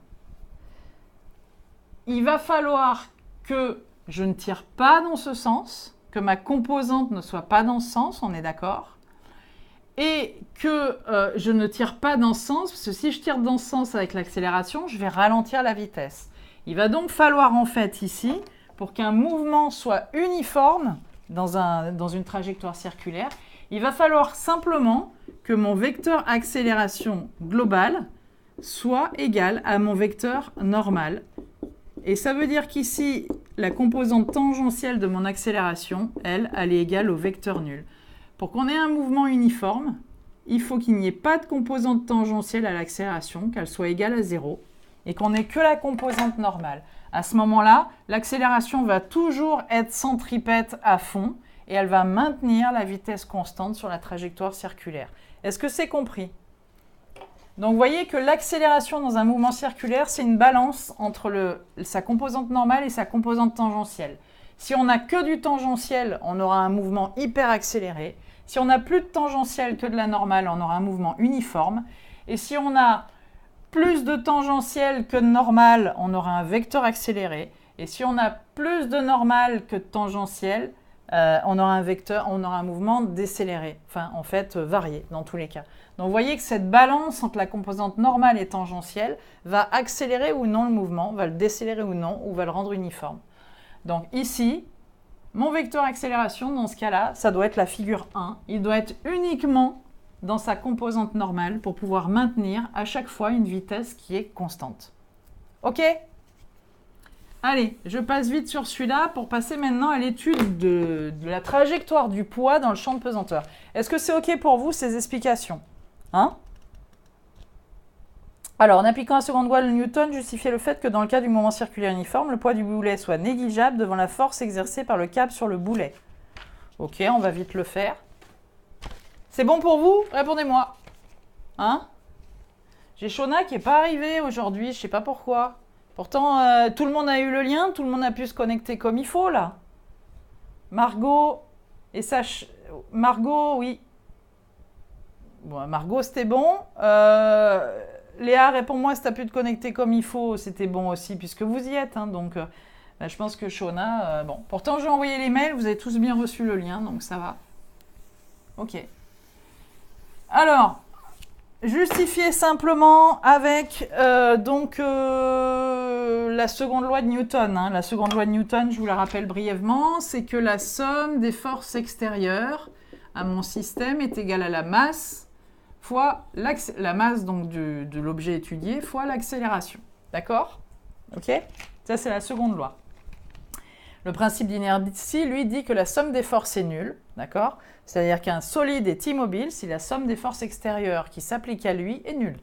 il va falloir que je ne tire pas dans ce sens, que ma composante ne soit pas dans ce sens, on est d'accord? Et que je ne tire pas dans ce sens, parce que si je tire dans ce sens avec l'accélération, je vais ralentir la vitesse. Il va donc falloir en fait ici, pour qu'un mouvement soit uniforme dans une trajectoire circulaire, il va falloir simplement que mon vecteur accélération global soit égal à mon vecteur normal. Et ça veut dire qu'ici, la composante tangentielle de mon accélération, elle est égale au vecteur nul. Pour qu'on ait un mouvement uniforme, il faut qu'il n'y ait pas de composante tangentielle à l'accélération, qu'elle soit égale à 0, et qu'on n'ait que la composante normale. À ce moment-là, l'accélération va toujours être centripète à fond, et elle va maintenir la vitesse constante sur la trajectoire circulaire. Est-ce que c'est compris? Donc, vous voyez que l'accélération dans un mouvement circulaire, c'est une balance entre sa composante normale et sa composante tangentielle. Si on n'a que du tangentiel, on aura un mouvement hyper accéléré. Si on n'a plus de tangentiel que de la normale, on aura un mouvement uniforme. Et si on a plus de tangentiel que de normal, on aura un vecteur accéléré. Et si on a plus de normal que de tangentiel, on aura un vecteur, on aura un mouvement décéléré, enfin en fait varié dans tous les cas. Donc vous voyez que cette balance entre la composante normale et tangentielle va accélérer ou non le mouvement, va le décélérer ou non, ou va le rendre uniforme. Donc ici, mon vecteur accélération, dans ce cas-là, ça doit être la figure 1. Il doit être uniquement dans sa composante normale pour pouvoir maintenir à chaque fois une vitesse qui est constante. Ok ? Allez, je passe vite sur celui-là pour passer maintenant à l'étude de la trajectoire du poids dans le champ de pesanteur. Est-ce que c'est ok pour vous ces explications ? Hein ? Alors, en appliquant la seconde loi de Newton, justifiez le fait que dans le cas du mouvement circulaire uniforme, le poids du boulet soit négligeable devant la force exercée par le câble sur le boulet. Ok, on va vite le faire. C'est bon pour vous? Répondez-moi. Hein? J'ai Shona qui n'est pas arrivée aujourd'hui, je ne sais pas pourquoi. Pourtant, tout le monde a eu le lien, tout le monde a pu se connecter comme il faut, là. Margot et Margot, oui. Bon, Margot, c'était bon. Léa, réponds-moi si tu as pu te connecter comme il faut. C'était bon aussi, puisque vous y êtes. Hein, donc, je pense que Shona... bon, pourtant, j'ai envoyé les mails. Vous avez tous bien reçu le lien, donc ça va. Ok. Alors, justifier simplement avec la seconde loi de Newton. Hein. La seconde loi de Newton, je vous la rappelle brièvement, c'est que la somme des forces extérieures à mon système est égale à la masse fois la masse donc, de l'objet étudié fois l'accélération. D'accord? Ok? Ça, c'est la seconde loi. Le principe d'inertie, lui, dit que la somme des forces est nulle. D'accord? C'est-à-dire qu'un solide est immobile si la somme des forces extérieures qui s'appliquent à lui est nulle.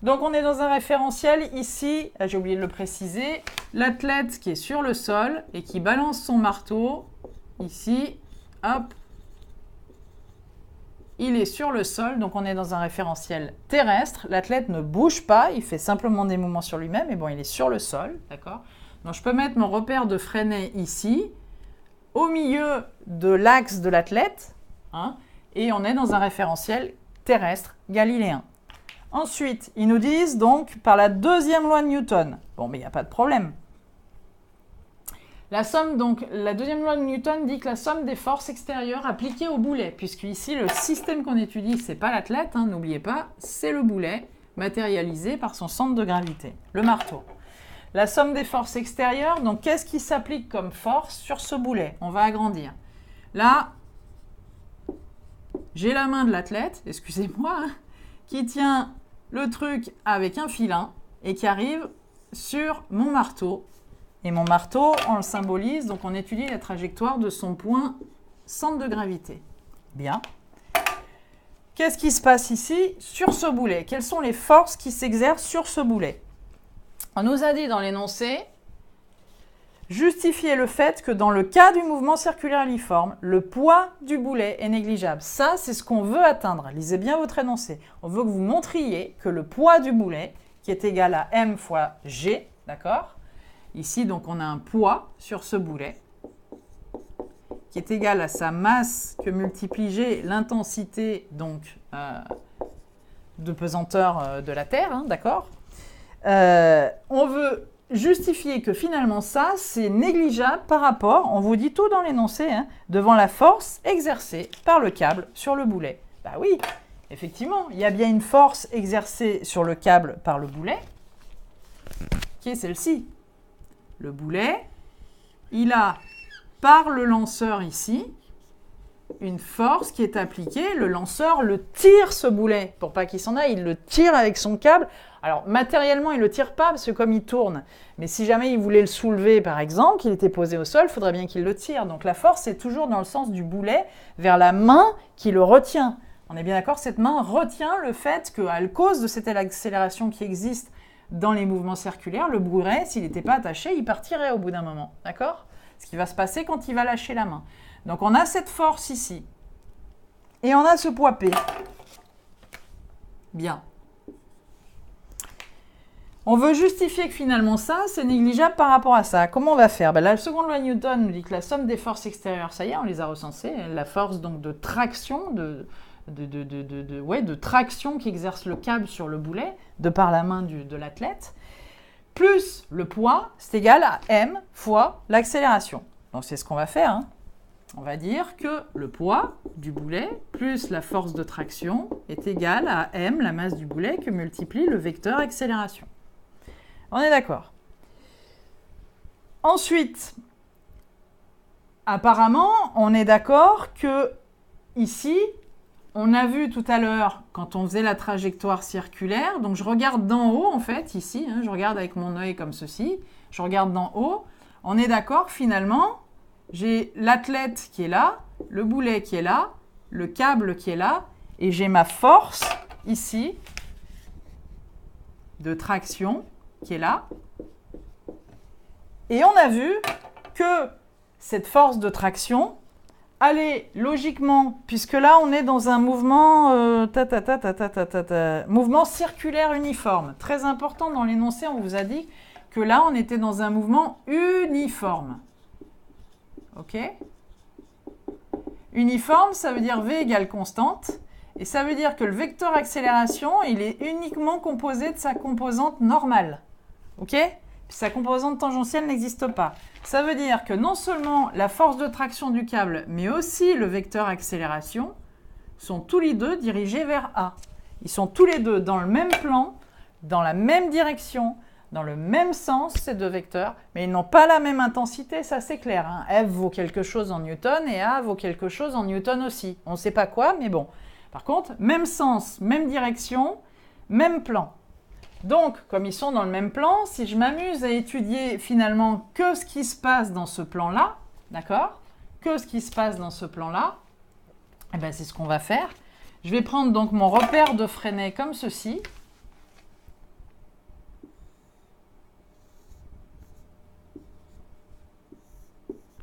Donc, on est dans un référentiel. Ici, j'ai oublié de le préciser, l'athlète qui est sur le sol et qui balance son marteau, ici, hop, il est sur le sol, donc on est dans un référentiel terrestre. L'athlète ne bouge pas, il fait simplement des mouvements sur lui-même, mais bon, il est sur le sol, d'accord? Donc je peux mettre mon repère de Freinet ici, au milieu de l'axe de l'athlète, hein, et on est dans un référentiel terrestre galiléen. Ensuite, ils nous disent donc par la deuxième loi de Newton. Bon, mais il n'y a pas de problème. La deuxième loi de Newton dit que la somme des forces extérieures appliquées au boulet, puisque ici, le système qu'on étudie, ce n'est pas l'athlète, hein, n'oubliez pas, c'est le boulet matérialisé par son centre de gravité, le marteau. La somme des forces extérieures, donc qu'est-ce qui s'applique comme force sur ce boulet? On va agrandir. Là, j'ai la main de l'athlète, excusez-moi, hein, qui tient le truc avec un filin et qui arrive sur mon marteau. Et mon marteau, on le symbolise, donc on étudie la trajectoire de son point centre de gravité. Bien. Qu'est-ce qui se passe ici sur ce boulet? Quelles sont les forces qui s'exercent sur ce boulet? On nous a dit dans l'énoncé, justifier le fait que dans le cas du mouvement circulaire uniforme, le poids du boulet est négligeable. Ça, c'est ce qu'on veut atteindre. Lisez bien votre énoncé. On veut que vous montriez que le poids du boulet, qui est égal à m fois g, d'accord? Ici, donc, on a un poids sur ce boulet qui est égal à sa masse que multiplie g, l'intensité donc de pesanteur de la Terre, hein, d'accord? On veut justifier que finalement ça, c'est négligeable par rapport, on vous dit tout dans l'énoncé, hein, devant la force exercée par le câble sur le boulet. Bah oui, effectivement, il y a bien une force exercée sur le câble par le boulet, qui est celle-ci. Le boulet, il a, par le lanceur ici, une force qui est appliquée. Le lanceur le tire, ce boulet, pour pas qu'il s'en aille. Il le tire avec son câble. Alors, matériellement, il ne le tire pas, parce que comme il tourne, mais si jamais il voulait le soulever, par exemple, qu'il était posé au sol, il faudrait bien qu'il le tire. Donc, la force est toujours dans le sens du boulet, vers la main qui le retient. On est bien d'accord, cette main retient le fait qu'à cause de cette accélération qui existe dans les mouvements circulaires, le boulet, s'il n'était pas attaché, il partirait au bout d'un moment, d'accord? Ce qui va se passer quand il va lâcher la main. Donc, on a cette force ici. Et on a ce poids P. Bien. On veut justifier que finalement ça, c'est négligeable par rapport à ça. Comment on va faire? Ben, la seconde loi de Newton nous dit que la somme des forces extérieures, ça y est, on les a recensées. La force donc de traction, de traction qu'exerce le câble sur le boulet, de par la main de l'athlète, plus le poids, c'est égal à m fois l'accélération. Donc c'est ce qu'on va faire. Hein. On va dire que le poids du boulet plus la force de traction est égal à m, la masse du boulet, que multiplie le vecteur accélération. On est d'accord. Ensuite, apparemment, on est d'accord que ici, on a vu tout à l'heure, quand on faisait la trajectoire circulaire, donc je regarde d'en haut, en fait, ici, hein, je regarde avec mon œil comme ceci, je regarde d'en haut, on est d'accord, finalement, j'ai l'athlète qui est là, le boulet qui est là, le câble qui est là, et j'ai ma force, ici, de traction, qui est là. Et on a vu que cette force de traction allait logiquement, puisque là on est dans un mouvement, mouvement circulaire uniforme. Très important dans l'énoncé, on vous a dit que là on était dans un mouvement uniforme. Ok ? Uniforme, ça veut dire V égale constante. Et ça veut dire que le vecteur accélération, il est uniquement composé de sa composante normale. Ok ? Sa composante tangentielle n'existe pas. Ça veut dire que non seulement la force de traction du câble, mais aussi le vecteur accélération sont tous les deux dirigés vers A. Ils sont tous les deux dans le même plan, dans la même direction, dans le même sens, ces deux vecteurs, mais ils n'ont pas la même intensité, ça c'est clair. Hein. F vaut quelque chose en newton et A vaut quelque chose en newton aussi. On ne sait pas quoi, mais bon. Par contre, même sens, même direction, même plan. Donc, comme ils sont dans le même plan, si je m'amuse à étudier finalement que ce qui se passe dans ce plan-là, d'accord ? Que ce qui se passe dans ce plan-là, eh bien, c'est ce qu'on va faire. Je vais prendre donc mon repère de Freinet comme ceci.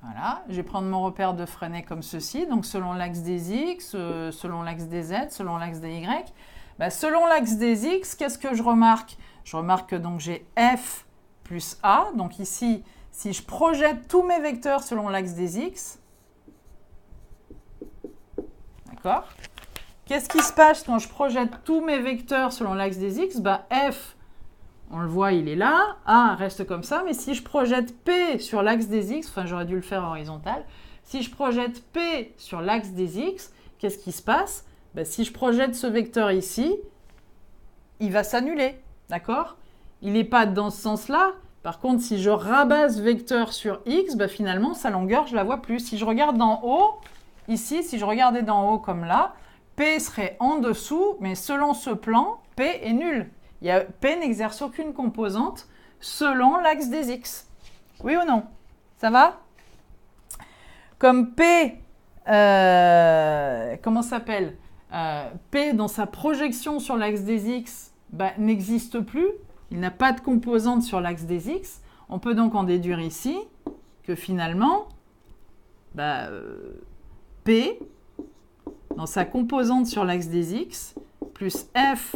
Voilà, je vais prendre mon repère de Freinet comme ceci, donc selon l'axe des X, selon l'axe des Z, selon l'axe des Y. Ben, selon l'axe des X, qu'est-ce que je remarque? Je remarque que donc j'ai F plus A, donc ici, si je projette tous mes vecteurs selon l'axe des X, d'accord? Qu'est-ce qui se passe quand je projette tous mes vecteurs selon l'axe des X? Ben, F, on le voit, il est là. A reste comme ça. Mais si je projette P sur l'axe des X, enfin j'aurais dû le faire horizontal. Si je projette P sur l'axe des X, qu'est-ce qui se passe? Ben, si je projette ce vecteur ici, il va s'annuler. D'accord? Il n'est pas dans ce sens-là. Par contre, si je rabats ce vecteur sur X, ben, finalement, sa longueur, je ne la vois plus. Si je regarde d'en haut, ici, si je regardais d'en haut comme là, P serait en dessous, mais selon ce plan, P est nul. P n'exerce aucune composante selon l'axe des X. Oui ou non? Ça va? Comme P, comment ça s'appelle? P dans sa projection sur l'axe des X n'existe plus. Il n'a pas de composante sur l'axe des X. On peut donc en déduire ici que finalement, P dans sa composante sur l'axe des X plus F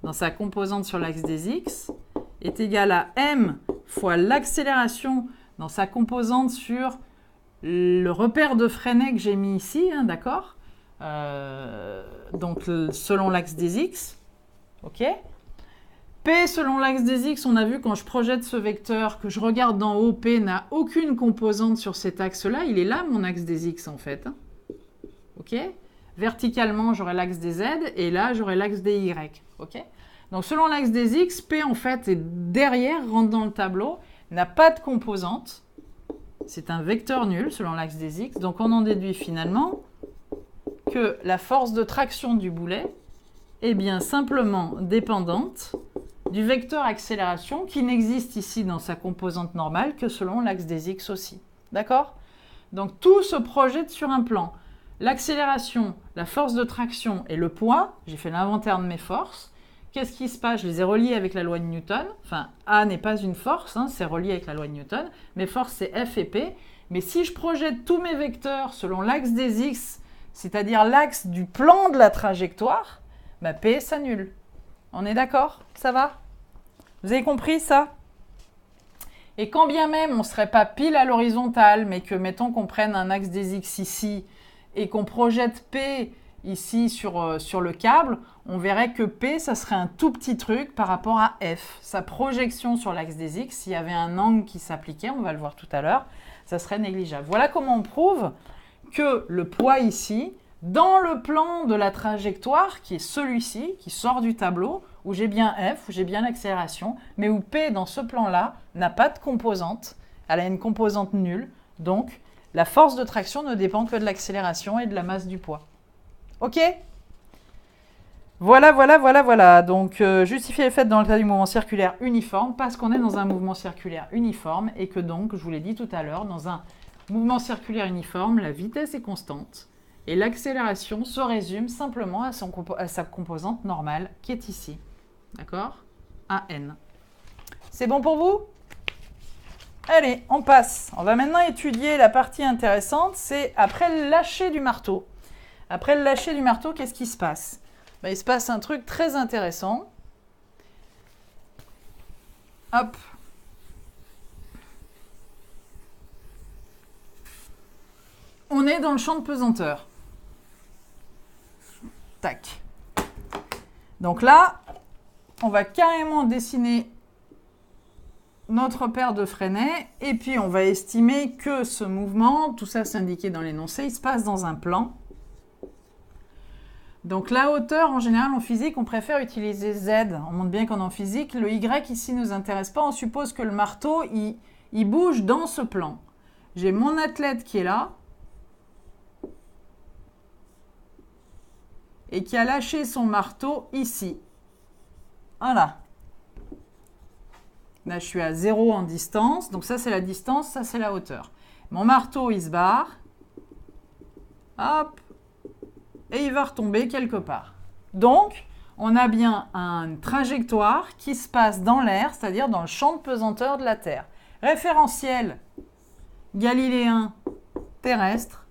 dans sa composante sur l'axe des X est égal à m fois l'accélération dans sa composante sur le repère de Freinet que j'ai mis ici, hein, d'accord? Donc selon l'axe des X, ok? P selon l'axe des X, on a vu quand je projette ce vecteur, que je regarde d'en haut, P n'a aucune composante sur cet axe-là, il est là mon axe des X en fait, hein, ok? Verticalement, j'aurai l'axe des Z, et là, j'aurai l'axe des Y. Okay? Donc, selon l'axe des X, P, en fait, est derrière, rentre dans le tableau, n'a pas de composante. C'est un vecteur nul, selon l'axe des X. Donc, on en déduit finalement que la force de traction du boulet est bien simplement dépendante du vecteur accélération qui n'existe ici dans sa composante normale que selon l'axe des X aussi. D'accord? Donc, tout se projette sur un plan. L'accélération, la force de traction et le poids, j'ai fait l'inventaire de mes forces. Qu'est-ce qui se passe? Je les ai reliés avec la loi de Newton. Enfin, A n'est pas une force, hein, c'est relié avec la loi de Newton. Mes forces, c'est F et P. Mais si je projette tous mes vecteurs selon l'axe des X, c'est-à-dire l'axe du plan de la trajectoire, P s'annule. On est d'accord? Ça va? Vous avez compris ça? Et quand bien même on ne serait pas pile à l'horizontale, mais que, mettons qu'on prenne un axe des X ici, et qu'on projette P ici sur le câble, on verrait que P, ça serait un tout petit truc par rapport à F. Sa projection sur l'axe des X, s'il y avait un angle qui s'appliquait, on va le voir tout à l'heure, ça serait négligeable. Voilà comment on prouve que le poids ici, dans le plan de la trajectoire, qui est celui-ci, qui sort du tableau, où j'ai bien F, où j'ai bien l'accélération, mais où P, dans ce plan-là, n'a pas de composante. Elle a une composante nulle. Donc, la force de traction ne dépend que de l'accélération et de la masse du poids. OK? Voilà. Donc, justifier les faits dans le cas du mouvement circulaire uniforme, parce qu'on est dans un mouvement circulaire uniforme, et que donc, je vous l'ai dit tout à l'heure, dans un mouvement circulaire uniforme, la vitesse est constante, et l'accélération se résume simplement à sa composante normale, qui est ici. D'accord? AN. C'est bon pour vous? Allez, on passe. On va maintenant étudier la partie intéressante, c'est après le lâcher du marteau. Après le lâcher du marteau, qu'est-ce qui se passe? Ben, il se passe un truc très intéressant. Hop. On est dans le champ de pesanteur. Tac. Donc là, on va carrément dessiner notre paire de Freinet, et puis on va estimer que ce mouvement, tout ça c'est indiqué dans l'énoncé, il se passe dans un plan. Donc la hauteur, en général en physique, on préfère utiliser Z. On montre bien qu'en physique, le Y ici ne nous intéresse pas, on suppose que le marteau, il bouge dans ce plan. J'ai mon athlète qui est là, et qui a lâché son marteau ici. Voilà. Là, je suis à 0 en distance. Donc ça, c'est la distance, ça, c'est la hauteur. Mon marteau, il se barre. Hop. Et il va retomber quelque part. Donc, on a bien une trajectoire qui se passe dans l'air, c'est-à-dire dans le champ de pesanteur de la Terre. Référentiel galiléen terrestre.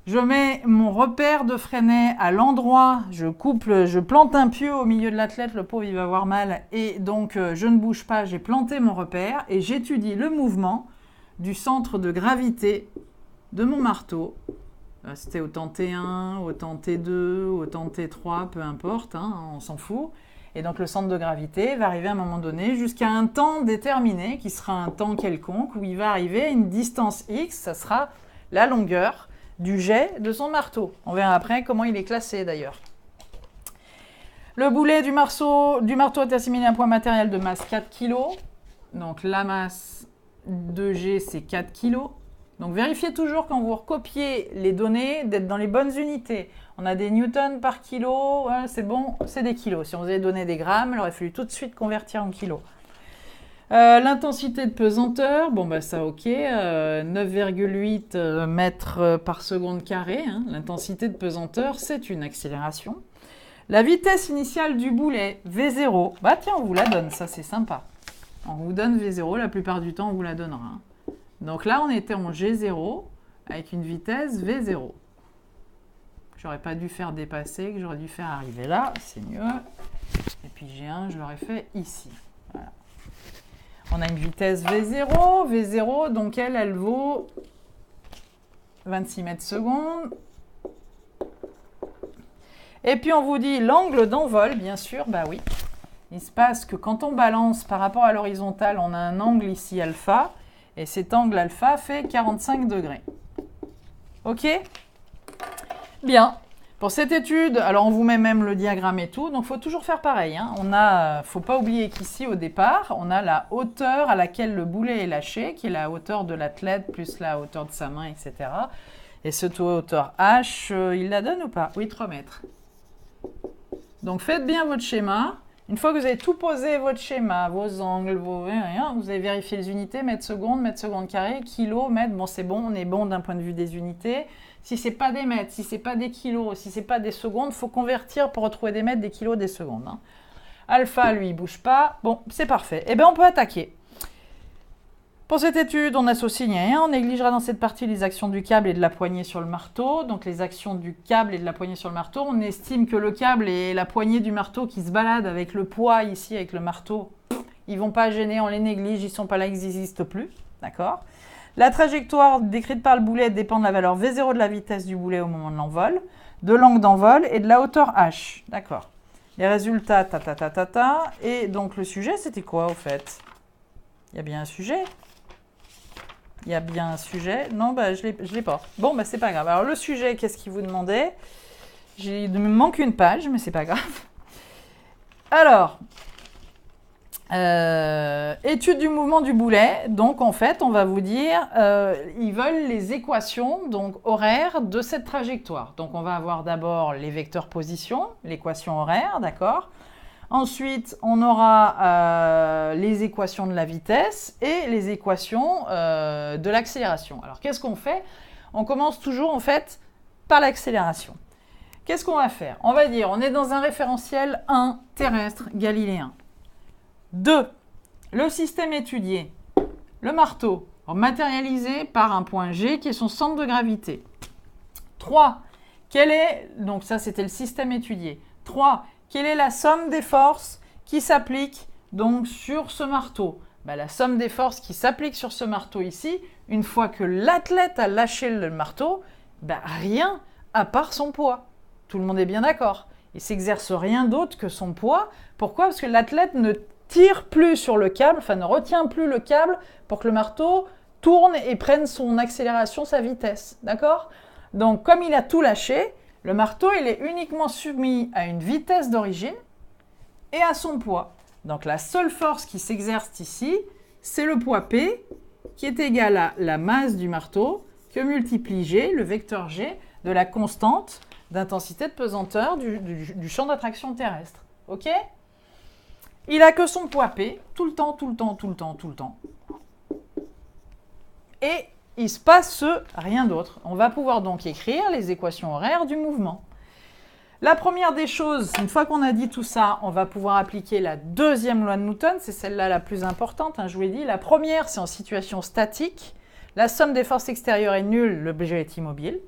Je mets mon repère de Freinet à l'endroit, je plante un pieu au milieu de l'athlète, le pauvre il va avoir mal, et donc je ne bouge pas, j'ai planté mon repère, et j'étudie le mouvement du centre de gravité de mon marteau. C'était au temps T1, au temps T2, au temps T3, peu importe, hein, on s'en fout. Et donc le centre de gravité va arriver à un moment donné jusqu'à un temps déterminé, qui sera un temps quelconque, où il va arriver à une distance X, ça sera la longueur du jet de son marteau. On verra après comment il est classé d'ailleurs. Le boulet du marteau est assimilé à un poids matériel de masse 4 kg. Donc la masse de G c'est 4 kg. Donc vérifiez toujours quand vous recopiez les données d'être dans les bonnes unités. On a des newtons par kilo, ouais, c'est bon, c'est des kilos. Si on vous avait donné des grammes, il aurait fallu tout de suite convertir en kilos. L'intensité de pesanteur, bon bah ça ok, 9,8 mètres par seconde carré, hein. L'intensité de pesanteur c'est une accélération. La vitesse initiale du boulet, V0, bah tiens on vous la donne, ça c'est sympa. On vous donne V0, la plupart du temps on vous la donnera. Hein. Donc là on était en G0 avec une vitesse V0. J'aurais pas dû faire dépasser, que j'aurais dû faire arriver là, c'est mieux. Et puis G1 je l'aurais fait ici, voilà. On a une vitesse V0. V0, donc elle vaut 26 mètres secondes. Et puis on vous dit l'angle d'envol, bien sûr, bah oui. Il se passe que quand on balance par rapport à l'horizontale, on a un angle ici alpha. Et cet angle alpha fait 45 degrés. Ok? Bien. Pour cette étude, alors on vous met même le diagramme et tout, donc il faut toujours faire pareil. Hein. Faut pas oublier qu'ici au départ, on a la hauteur à laquelle le boulet est lâché, qui est la hauteur de l'athlète plus la hauteur de sa main, etc. Et cette hauteur H, il la donne ou pas? Oui, 3 mètres. Donc faites bien votre schéma. Une fois que vous avez tout posé, votre schéma, vos angles, vous avez vérifié les unités, mètres seconde carré, kilo, mètre, bon c'est bon, on est bon d'un point de vue des unités. Si ce n'est pas des mètres, si ce n'est pas des kilos, si ce n'est pas des secondes, il faut convertir pour retrouver des mètres, des kilos, des secondes. Hein. Alpha, lui, il ne bouge pas. Bon, c'est parfait. Eh bien, on peut attaquer. Pour cette étude, on associe rien. On négligera dans cette partie les actions du câble et de la poignée sur le marteau. Donc, les actions du câble et de la poignée sur le marteau. On estime que le câble et la poignée du marteau qui se baladent avec le poids ici, avec le marteau, ils ne vont pas gêner, on les néglige, ils ne sont pas là, ils n'existent plus. D'accord ? La trajectoire décrite par le boulet dépend de la valeur V0 de la vitesse du boulet au moment de l'envol, de l'angle d'envol et de la hauteur H. D'accord. Les résultats, Et donc le sujet, c'était quoi au fait? Il y a bien un sujet. Il y a bien un sujet. Non, bah, je l'ai pas. Bon, bah, c'est pas grave. Alors, le sujet, qu'est-ce qu'il vous demandait? Il me manque une page, mais c'est pas grave. Alors, étude du mouvement du boulet. Donc, en fait, on va vous dire, ils veulent les équations donc horaires de cette trajectoire. Donc, on va avoir d'abord les vecteurs position, l'équation horaire, d'accord? Ensuite, on aura les équations de la vitesse et les équations de l'accélération. Alors, qu'est-ce qu'on fait? On commence toujours, en fait, par l'accélération. Qu'est-ce qu'on va faire? On va dire, on est dans un référentiel 1, terrestre, galiléen. 2, le système étudié, le marteau, matérialisé par un point G qui est son centre de gravité. 3, donc ça c'était le système étudié. 3, quelle est la somme des forces qui s'applique donc sur ce marteau? La somme des forces qui s'applique sur ce marteau ici, une fois que l'athlète a lâché le marteau, rien à part son poids. Tout le monde est bien d'accord. Il ne s'exerce rien d'autre que son poids. Pourquoi? Parce que l'athlète ne tire plus sur le câble, enfin ne retient plus le câble pour que le marteau tourne et prenne son accélération, sa vitesse. D'accord? Donc, comme il a tout lâché, le marteau, il est uniquement soumis à une vitesse d'origine et à son poids. Donc, la seule force qui s'exerce ici, c'est le poids P, qui est égal à la masse du marteau, que multiplie G, le vecteur G, de la constante d'intensité de pesanteur du champ d'attraction terrestre. OK? Il n'a que son poids P, tout le temps, tout le temps, tout le temps, tout le temps. Et il se passe rien d'autre. On va pouvoir donc écrire les équations horaires du mouvement. La première des choses, une fois qu'on a dit tout ça, on va pouvoir appliquer la deuxième loi de Newton. C'est celle-là la plus importante, je vous l'ai dit. La première, c'est en situation statique. La somme des forces extérieures est nulle, l'objet est immobile.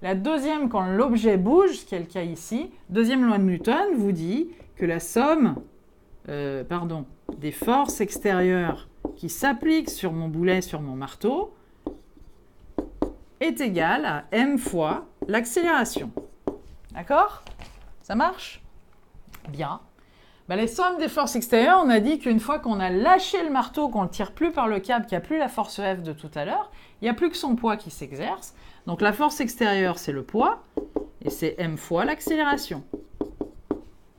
La deuxième, quand l'objet bouge, ce qui est le cas ici, deuxième loi de Newton vous dit que la somme des forces extérieures qui s'appliquent sur mon boulet, sur mon marteau, est égale à m fois l'accélération. D'accord? Ça marche? Bien. Les sommes des forces extérieures, on a dit qu'une fois qu'on a lâché le marteau, qu'on ne le tire plus par le câble, qu'il n'y a plus la force F de tout à l'heure, il n'y a plus que son poids qui s'exerce. Donc la force extérieure, c'est le poids, et c'est m fois l'accélération.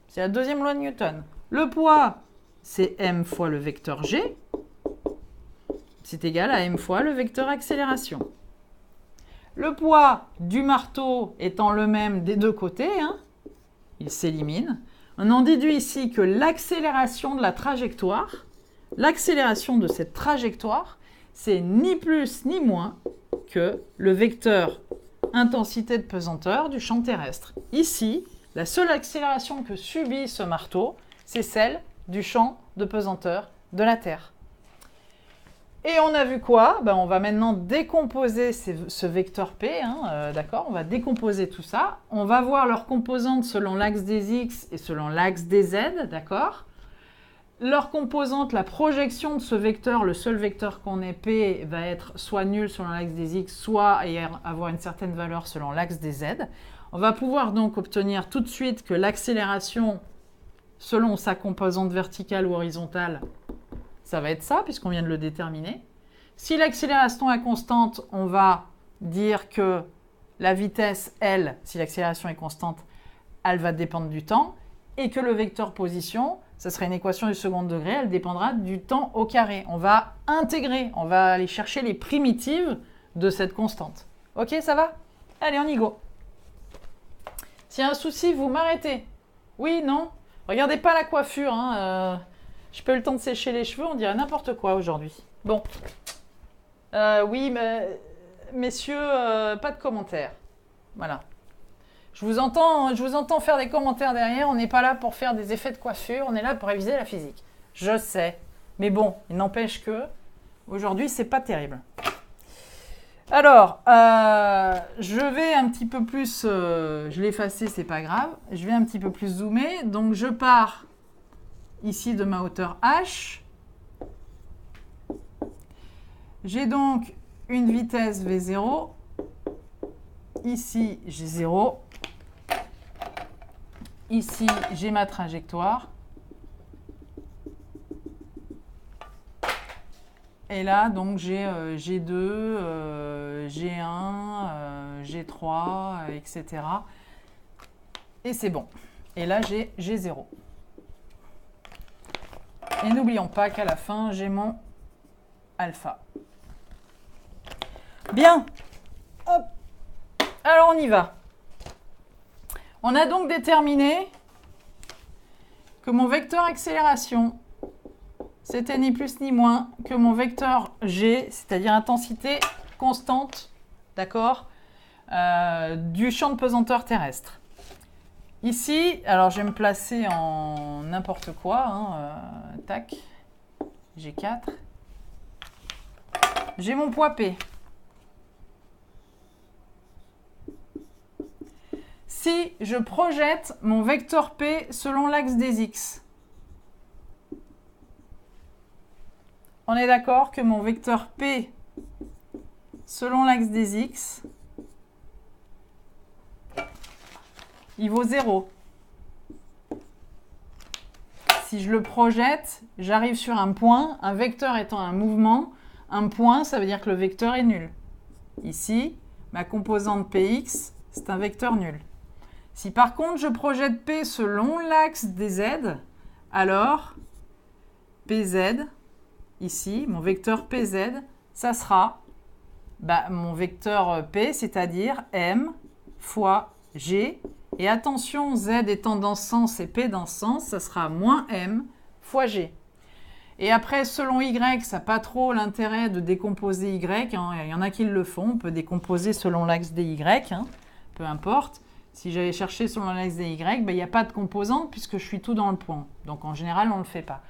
C'est la deuxième loi de Newton. Le poids, c'est m fois le vecteur G, c'est égal à m fois le vecteur accélération. Le poids du marteau étant le même des deux côtés, il s'élimine. On en déduit ici que l'accélération de la trajectoire, l'accélération de cette trajectoire, c'est ni plus ni moins que le vecteur intensité de pesanteur du champ terrestre. Ici, la seule accélération que subit ce marteau, c'est celle du champ de pesanteur de la Terre. Et on a vu quoi? On va maintenant décomposer ce vecteur P, d'accord? On va décomposer tout ça. On va voir leurs composantes selon l'axe des X et selon l'axe des Z, d'accord? Leurs composantes, la projection de ce vecteur, le seul vecteur qu'on ait P, va être soit nul selon l'axe des X, soit avoir une certaine valeur selon l'axe des Z. On va pouvoir donc obtenir tout de suite que l'accélération, selon sa composante verticale ou horizontale, ça va être ça, puisqu'on vient de le déterminer. Si l'accélération est constante, on va dire que la vitesse, elle, si l'accélération est constante, elle va dépendre du temps, et que le vecteur position, ça serait une équation du second degré, elle dépendra du temps au carré. On va intégrer, on va aller chercher les primitives de cette constante. Ok, ça va? Allez, on y go. S'il y a un souci, vous m'arrêtez. Oui, non? Regardez pas la coiffure, j'ai pas eu le temps de sécher les cheveux, on dirait n'importe quoi aujourd'hui. Bon. Oui, mais messieurs, pas de commentaires. Voilà. Je vous entends faire des commentaires derrière, on n'est pas là pour faire des effets de coiffure, on est là pour réviser la physique. Je sais. Mais bon, il n'empêche que aujourd'hui, c'est pas terrible. Alors, je vais un petit peu plus... je l'ai effacé, c'est pas grave. Je vais un petit peu plus zoomer. Donc, je pars ici de ma hauteur H. J'ai donc une vitesse V0. Ici, j'ai 0. Ici, j'ai ma trajectoire. Et là, donc, j'ai G2, G1, G3, etc. Et c'est bon. Et là, j'ai G0. Et n'oublions pas qu'à la fin, j'ai mon alpha. Bien. Hop. Alors, on y va. On a donc déterminé que mon vecteur accélération, c'était ni plus ni moins que mon vecteur G, c'est-à-dire intensité constante, d'accord, du champ de pesanteur terrestre. Ici, alors je vais me placer en n'importe quoi, hein, tac, G4. J'ai mon poids P. Si je projette mon vecteur P selon l'axe des X, on est d'accord que mon vecteur P selon l'axe des X, il vaut 0. Si je le projette, j'arrive sur un point, un vecteur étant un mouvement, un point, ça veut dire que le vecteur est nul. Ici, ma composante Px, c'est un vecteur nul. Si par contre je projette P selon l'axe des Z, alors Pz, ici, mon vecteur Pz, ça sera mon vecteur P, c'est-à-dire M fois G. Et attention, Z étant dans ce sens et P dans ce sens, ça sera moins M fois G. Et après, selon Y, ça n'a pas trop l'intérêt de décomposer Y. Hein. Il y en a qui le font. On peut décomposer selon l'axe des Y, hein. Peu importe. Si j'avais cherché selon l'axe des Y, il n'y a pas de composante puisque je suis tout dans le point. Donc en général, on ne le fait pas.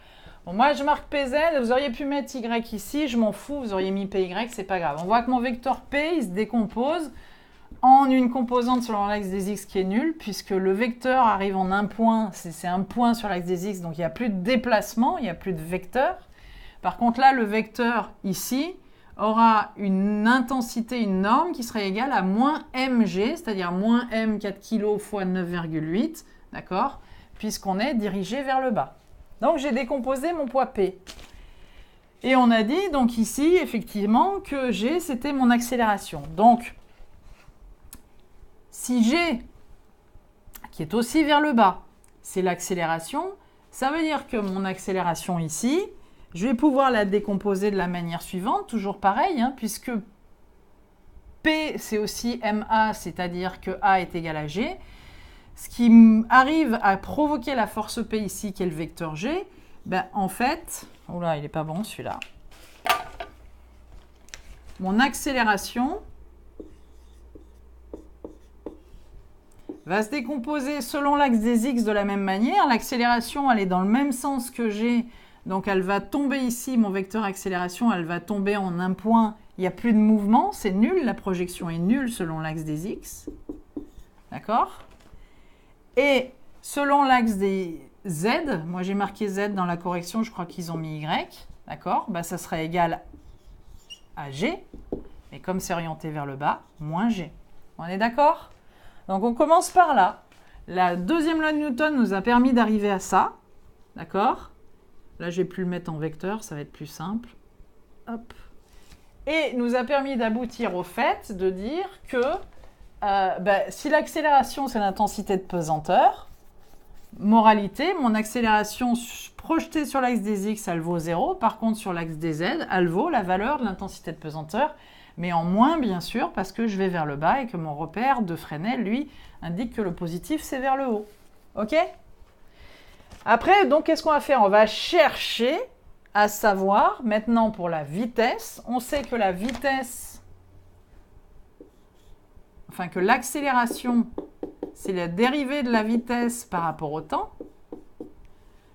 Bon, moi, je marque PZ. Vous auriez pu mettre Y ici. Je m'en fous. Vous auriez mis PY. C'est pas grave. On voit que mon vecteur P, il se décompose en une composante selon l'axe des X qui est nulle, puisque le vecteur arrive en un point, c'est un point sur l'axe des X, donc il n'y a plus de déplacement, il n'y a plus de vecteur. Par contre là, le vecteur ici aura une intensité, une norme qui serait égale à moins mg, c'est-à-dire moins m 4 kg fois 9,8, d'accord, puisqu'on est dirigé vers le bas. Donc j'ai décomposé mon poids P. Et on a dit donc ici, effectivement, que G, c'était mon accélération. Donc, si G, qui est aussi vers le bas, c'est l'accélération, ça veut dire que mon accélération ici, je vais pouvoir la décomposer de la manière suivante, toujours pareil, hein, puisque P, c'est aussi MA, c'est-à-dire que A est égal à G. Ce qui arrive à provoquer la force P ici, qui est le vecteur G, en fait, oula, il n'est pas bon celui-là. Mon accélération va se décomposer selon l'axe des X de la même manière. L'accélération, elle est dans le même sens que G, donc elle va tomber ici, mon vecteur accélération, elle va tomber en un point, il n'y a plus de mouvement, c'est nul, la projection est nulle selon l'axe des X. D'accord? Et selon l'axe des Z, moi j'ai marqué Z dans la correction, je crois qu'ils ont mis Y, d'accord? Ça serait égal à G, mais comme c'est orienté vers le bas, moins G. On est d'accord? Donc on commence par là. La deuxième loi de Newton nous a permis d'arriver à ça, d'accord? Là je vais plus le mettre en vecteur, ça va être plus simple. Hop. Et nous a permis d'aboutir au fait de dire que si l'accélération c'est l'intensité de pesanteur, moralité, mon accélération projetée sur l'axe des X, elle vaut 0. Par contre, sur l'axe des Z, elle vaut la valeur de l'intensité de pesanteur, mais en moins, bien sûr, parce que je vais vers le bas et que mon repère de Fresnel, lui, indique que le positif, c'est vers le haut. OK? Après, donc, qu'est-ce qu'on va faire? On va chercher à savoir, maintenant, pour la vitesse, on sait que la vitesse, enfin, que l'accélération, c'est la dérivée de la vitesse par rapport au temps.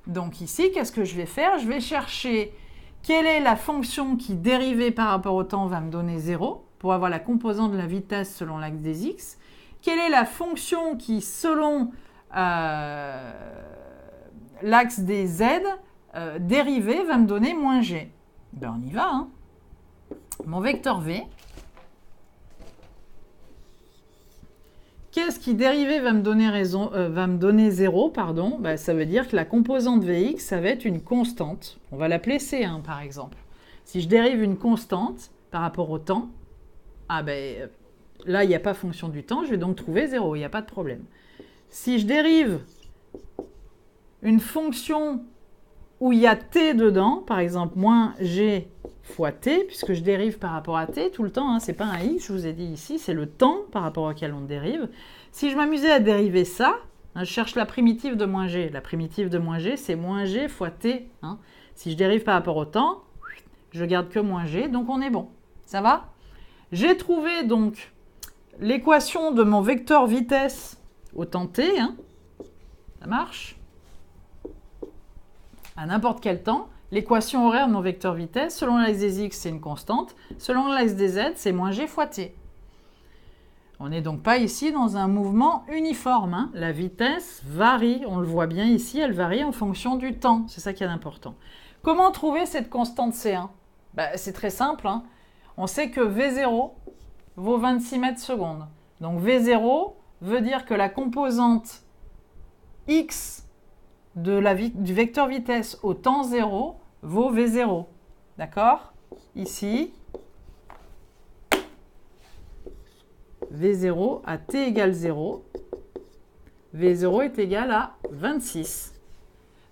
Donc ici, qu'est-ce que je vais faire? Je vais chercher quelle est la fonction qui, dérivée par rapport au temps, va me donner 0, pour avoir la composante de la vitesse selon l'axe des X. Quelle est la fonction qui, selon l'axe des Z, dérivée, va me donner moins G? On y va, hein. Mon vecteur V, qu'est-ce qui dérivé va me donner 0, pardon, ça veut dire que la composante Vx, ça va être une constante. On va l'appeler C1 par exemple. Si je dérive une constante par rapport au temps, ah ben là, il n'y a pas fonction du temps, je vais donc trouver 0, il n'y a pas de problème. Si je dérive une fonction où il y a t dedans, par exemple, moins g fois t, puisque je dérive par rapport à t tout le temps, hein, c'est pas un x, je vous ai dit ici, c'est le temps par rapport auquel on dérive. Si je m'amusais à dériver ça, hein, je cherche la primitive de moins g. La primitive de moins g, c'est moins g fois t. Hein. Si je dérive par rapport au temps, je garde que moins g, donc on est bon. Ça va? J'ai trouvé donc l'équation de mon vecteur vitesse au temps t. Hein. Ça marche? À n'importe quel temps. L'équation horaire de mon vecteur vitesse, selon l'axe des x, c'est une constante. Selon l'axe des z, c'est moins g fois t. On n'est donc pas ici dans un mouvement uniforme. Hein. La vitesse varie, on le voit bien ici, elle varie en fonction du temps. C'est ça qui est important. Comment trouver cette constante C1? C'est très simple. Hein. On sait que V0 vaut 26 mètres secondes. Donc V0 veut dire que la composante x du vecteur vitesse au temps 0 vaut V0. D'accord? Ici, V0 à t égale 0. V0 est égal à 26.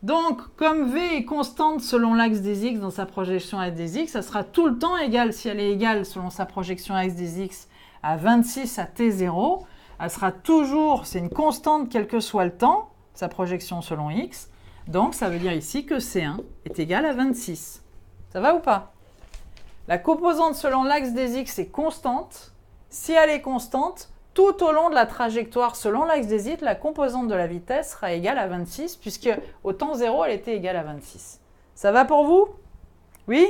Donc, comme V est constante selon l'axe des x dans sa projection axe des x, ça sera tout le temps égal, si elle est égale selon sa projection axe des x à 26 à t0, elle sera toujours, c'est une constante quel que soit le temps, sa projection selon x. Donc, ça veut dire ici que C1 est égal à 26. Ça va ou pas? La composante selon l'axe des x est constante. Si elle est constante, tout au long de la trajectoire selon l'axe des x, la composante de la vitesse sera égale à 26, puisque au temps 0, elle était égale à 26. Ça va pour vous? Oui?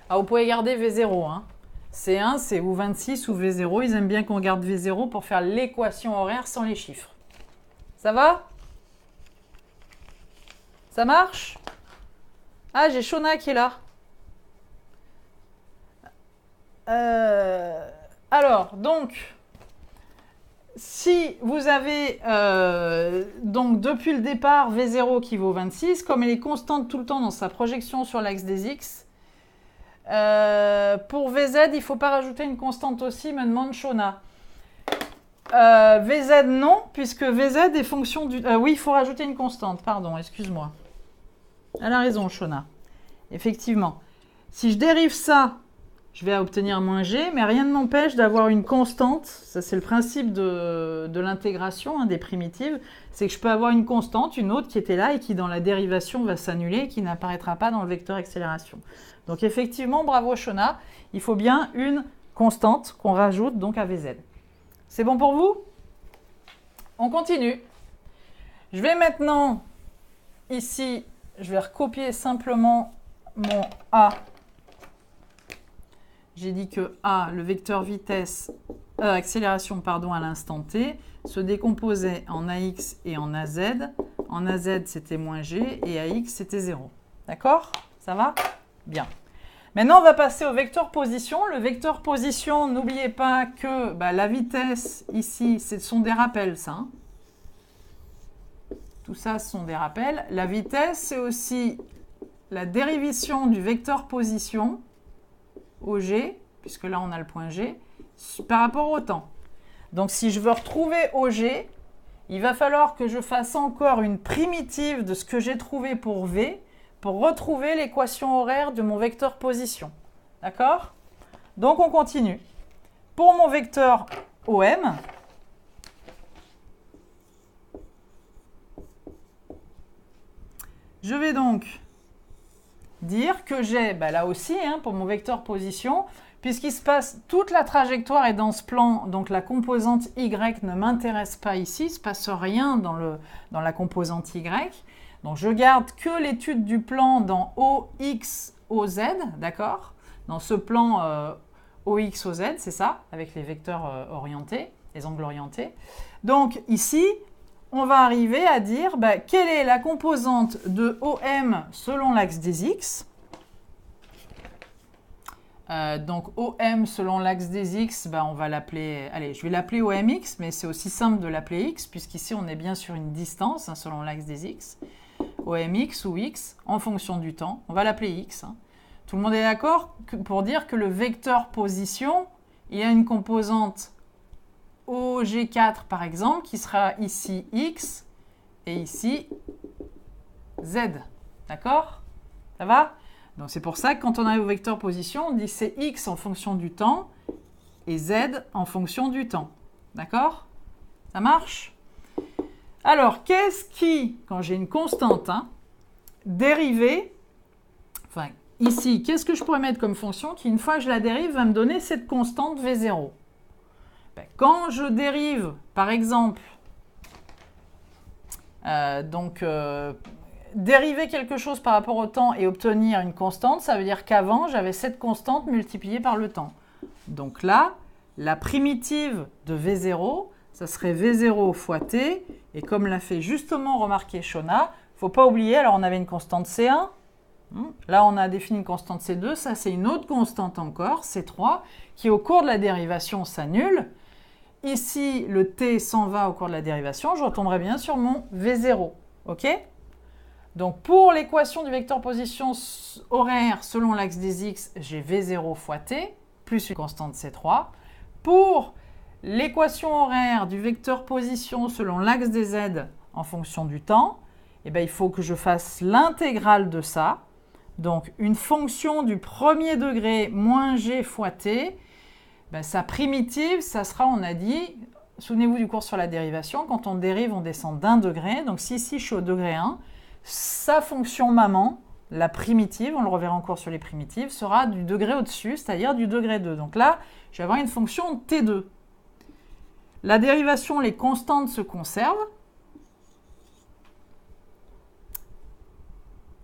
Ah, vous pouvez garder V0. Hein. C1, c'est ou 26 ou V0. Ils aiment bien qu'on garde V0 pour faire l'équation horaire sans les chiffres. Ça va? Ça marche? Ah, j'ai Shona qui est là. Alors, donc, si vous avez, donc depuis le départ, V0 qui vaut 26, comme elle est constante tout le temps dans sa projection sur l'axe des x, pour VZ, il ne faut pas rajouter une constante aussi, me demande Shona. VZ, non, puisque VZ est fonction du... oui, il faut rajouter une constante, pardon, excuse-moi. Elle a raison, Shona. Effectivement. Si je dérive ça, je vais obtenir moins g, mais rien ne m'empêche d'avoir une constante. Ça, c'est le principe de l'intégration des primitives. C'est que je peux avoir une constante, une autre qui était là et qui, dans la dérivation, va s'annuler et qui n'apparaîtra pas dans le vecteur accélération. Donc, effectivement, bravo, Shona. Il faut bien une constante qu'on rajoute donc à VZ. C'est bon pour vous? On continue. Je vais maintenant, ici, je vais recopier simplement mon A. J'ai dit que A, le vecteur vitesse, accélération pardon, à l'instant t, se décomposait en AX et en AZ. En AZ, c'était moins G et AX, c'était 0. D'accord? Ça va? Bien. Maintenant, on va passer au vecteur position. Le vecteur position, n'oubliez pas que la vitesse, ici, ce sont des rappels, ça. Hein. Tout ça, ce sont des rappels. La vitesse, c'est aussi la dérivation du vecteur position, OG, puisque là, on a le point G, par rapport au temps. Donc, si je veux retrouver OG, il va falloir que je fasse encore une primitive de ce que j'ai trouvé pour V, pour retrouver l'équation horaire de mon vecteur position. D'accord? Donc, on continue. Pour mon vecteur OM, je vais donc dire que j'ai, là aussi, pour mon vecteur position, puisqu'il se passe, toute la trajectoire est dans ce plan, donc la composante Y ne m'intéresse pas ici, il ne se passe rien dans la composante Y. Donc, je garde que l'étude du plan dans OX, OZ, d'accord? Dans ce plan OX, OZ, c'est ça, avec les vecteurs orientés, les angles orientés. Donc, ici, on va arriver à dire quelle est la composante de OM selon l'axe des X. Donc, OM selon l'axe des X, on va l'appeler, allez, je vais l'appeler OMX, mais c'est aussi simple de l'appeler X, puisqu'ici, on est bien sur une distance selon l'axe des X. OMX ou X, en fonction du temps, on va l'appeler X. Tout le monde est d'accord pour dire que le vecteur position, il a une composante OG4 par exemple, qui sera ici X et ici Z. D'accord? Ça va? Donc c'est pour ça que quand on arrive au vecteur position, on dit c'est X en fonction du temps et Z en fonction du temps. D'accord? Ça marche? Alors, qu'est-ce qui, quand j'ai une constante, dérivée, enfin, ici, qu'est-ce que je pourrais mettre comme fonction qui, une fois que je la dérive, va me donner cette constante V0? Quand je dérive, par exemple, dériver quelque chose par rapport au temps et obtenir une constante, ça veut dire qu'avant, j'avais cette constante multipliée par le temps. Donc là, la primitive de V0, ça serait V0 fois T, et comme l'a fait justement remarquer Shona, il ne faut pas oublier, alors on avait une constante C1, là on a défini une constante C2, ça c'est une autre constante encore, C3, qui au cours de la dérivation s'annule. Ici, le T s'en va au cours de la dérivation, je retomberai bien sur mon V0, ok? Donc pour l'équation du vecteur position horaire selon l'axe des X, j'ai V0 fois T, plus une constante C3. Pour l'équation horaire du vecteur position selon l'axe des Z en fonction du temps, eh bien, il faut que je fasse l'intégrale de ça. Donc, une fonction du premier degré moins g fois t, ben, sa primitive, ça sera, on a dit, souvenez-vous du cours sur la dérivation, quand on dérive, on descend d'un degré. Donc, si ici, je suis au degré 1, sa fonction maman, la primitive, on le reverra en cours sur les primitives, sera du degré au-dessus, c'est-à-dire du degré 2. Donc là, je vais avoir une fonction t2. La dérivation, les constantes se conservent.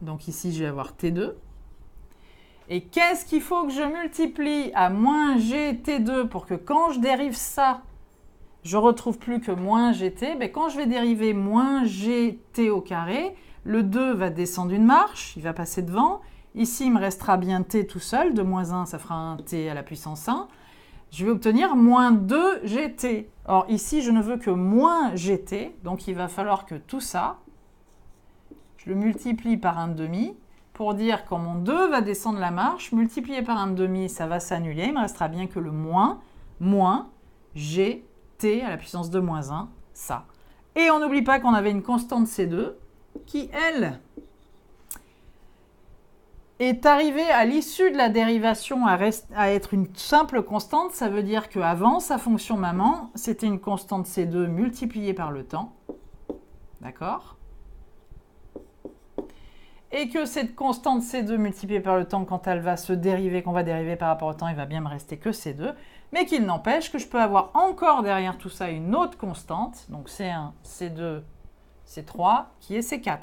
Donc ici, je vais avoir T2. Et qu'est-ce qu'il faut que je multiplie à moins GT2 pour que quand je dérive ça, je ne retrouve plus que moins GT? Ben, quand je vais dériver moins GT au carré, le 2 va descendre une marche, il va passer devant. Ici, il me restera bien T tout seul. De moins 1, ça fera un T à la puissance 1. Je vais obtenir moins 2 GT. Or, ici, je ne veux que moins GT. Donc, il va falloir que tout ça, je le multiplie par 1,5 pour dire quand mon 2 va descendre la marche, multiplié par 1,5, ça va s'annuler. Il me restera bien que le moins GT à la puissance de moins 1, ça. Et on n'oublie pas qu'on avait une constante C2 qui, elle, est arrivée à l'issue de la dérivation à être une simple constante. Ça veut dire qu'avant, sa fonction maman, c'était une constante C2 multipliée par le temps. D'accord? Et que cette constante C2 multipliée par le temps, quand elle va se dériver, qu'on va dériver par rapport au temps, il va bien me rester que C2. Mais qu'il n'empêche que je peux avoir encore derrière tout ça une autre constante, donc C1, C2, C3, qui est C4.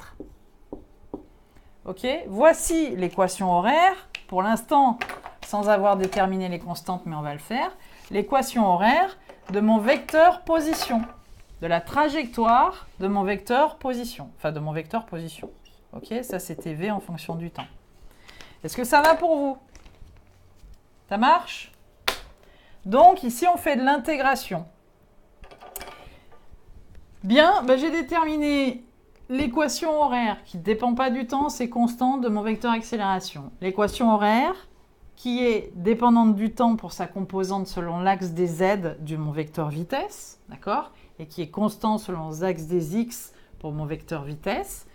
Ok, voici l'équation horaire, pour l'instant, sans avoir déterminé les constantes, mais on va le faire. L'équation horaire de mon vecteur position, de la trajectoire de mon vecteur position, enfin de mon vecteur position. Ok, ça c'était V en fonction du temps. Est-ce que ça va pour vous? Ça marche? Donc ici on fait de l'intégration. Bien, ben, j'ai déterminé l'équation horaire qui ne dépend pas du temps, c'est constant de mon vecteur accélération. L'équation horaire qui est dépendante du temps pour sa composante selon l'axe des Z de mon vecteur vitesse, d'accord? Et qui est constant selon l'axe des X pour mon vecteur vitesse.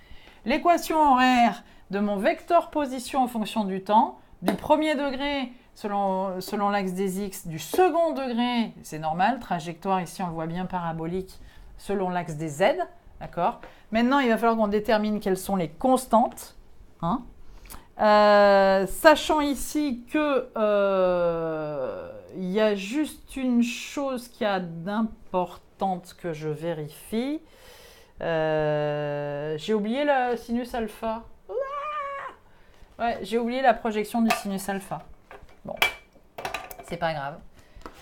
L'équation horaire de mon vecteur position en fonction du temps, du premier degré selon l'axe des X, du second degré, c'est normal, trajectoire ici on le voit bien parabolique, selon l'axe des Z, d'accord? Maintenant, il va falloir qu'on détermine quelles sont les constantes, sachant ici que il y a juste une chose qui a d'importante que je vérifie. J'ai oublié le sinus alpha. Ouais, j'ai oublié la projection du sinus alpha. Bon, c'est pas grave.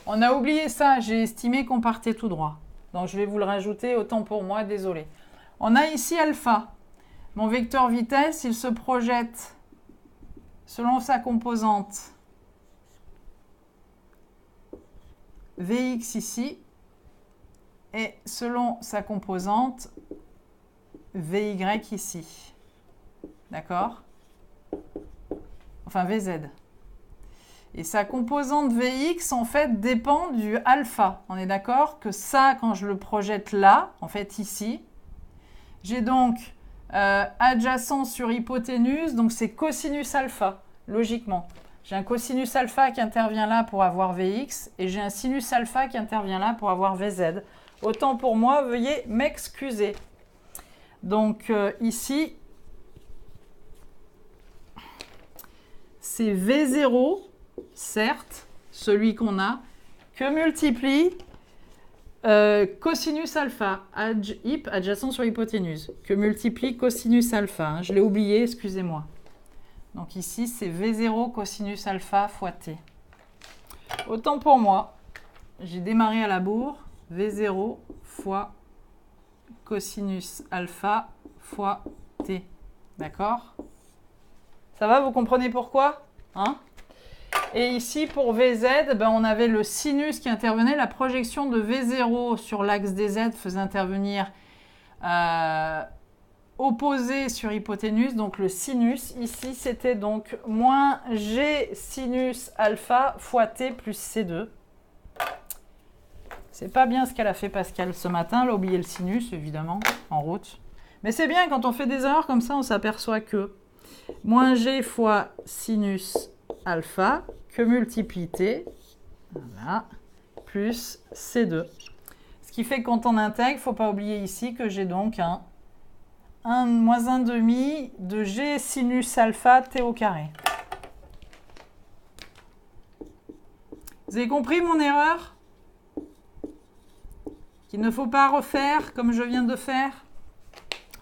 On a oublié ça, j'ai estimé qu'on partait tout droit. Donc je vais vous le rajouter, autant pour moi, désolé. On a ici alpha. Mon vecteur vitesse, il se projette selon sa composante Vx ici et selon sa composante Vy ici. D'accord? enfin Vz. Et sa composante Vx, en fait, dépend du alpha. On est d'accord que ça, quand je le projette là, en fait ici, j'ai donc adjacent sur hypoténuse, donc c'est cosinus alpha, logiquement. J'ai un cosinus alpha qui intervient là pour avoir Vx, et j'ai un sinus alpha qui intervient là pour avoir Vz. Autant pour moi, veuillez m'excuser. Donc ici, c'est V0, certes, celui qu'on a, que multiplie cosinus alpha, adjacent sur hypoténuse, que multiplie cosinus alpha. Hein, je l'ai oublié, excusez-moi. Donc ici, c'est V0 cosinus alpha fois T. Autant pour moi, j'ai démarré à la bourre, V0 fois cosinus alpha fois T. D'accord? Ça va, vous comprenez pourquoi? Hein? Et ici, pour Vz, ben, on avait le sinus qui intervenait. La projection de V0 sur l'axe des Z faisait intervenir opposé sur hypoténuse. Donc le sinus, ici, c'était donc moins G sinus alpha fois T plus C2. C'est pas bien ce qu'elle a fait Pascal ce matin. Elle a oublié le sinus, évidemment, en route. Mais c'est bien, quand on fait des erreurs comme ça, on s'aperçoit que moins G fois sinus alpha que multiplie T, voilà, plus C2. Ce qui fait que quand on intègre, il ne faut pas oublier ici que j'ai donc un moins 1,5 de G sinus alpha T au carré. Vous avez compris mon erreur? Qu'il ne faut pas refaire comme je viens de faire?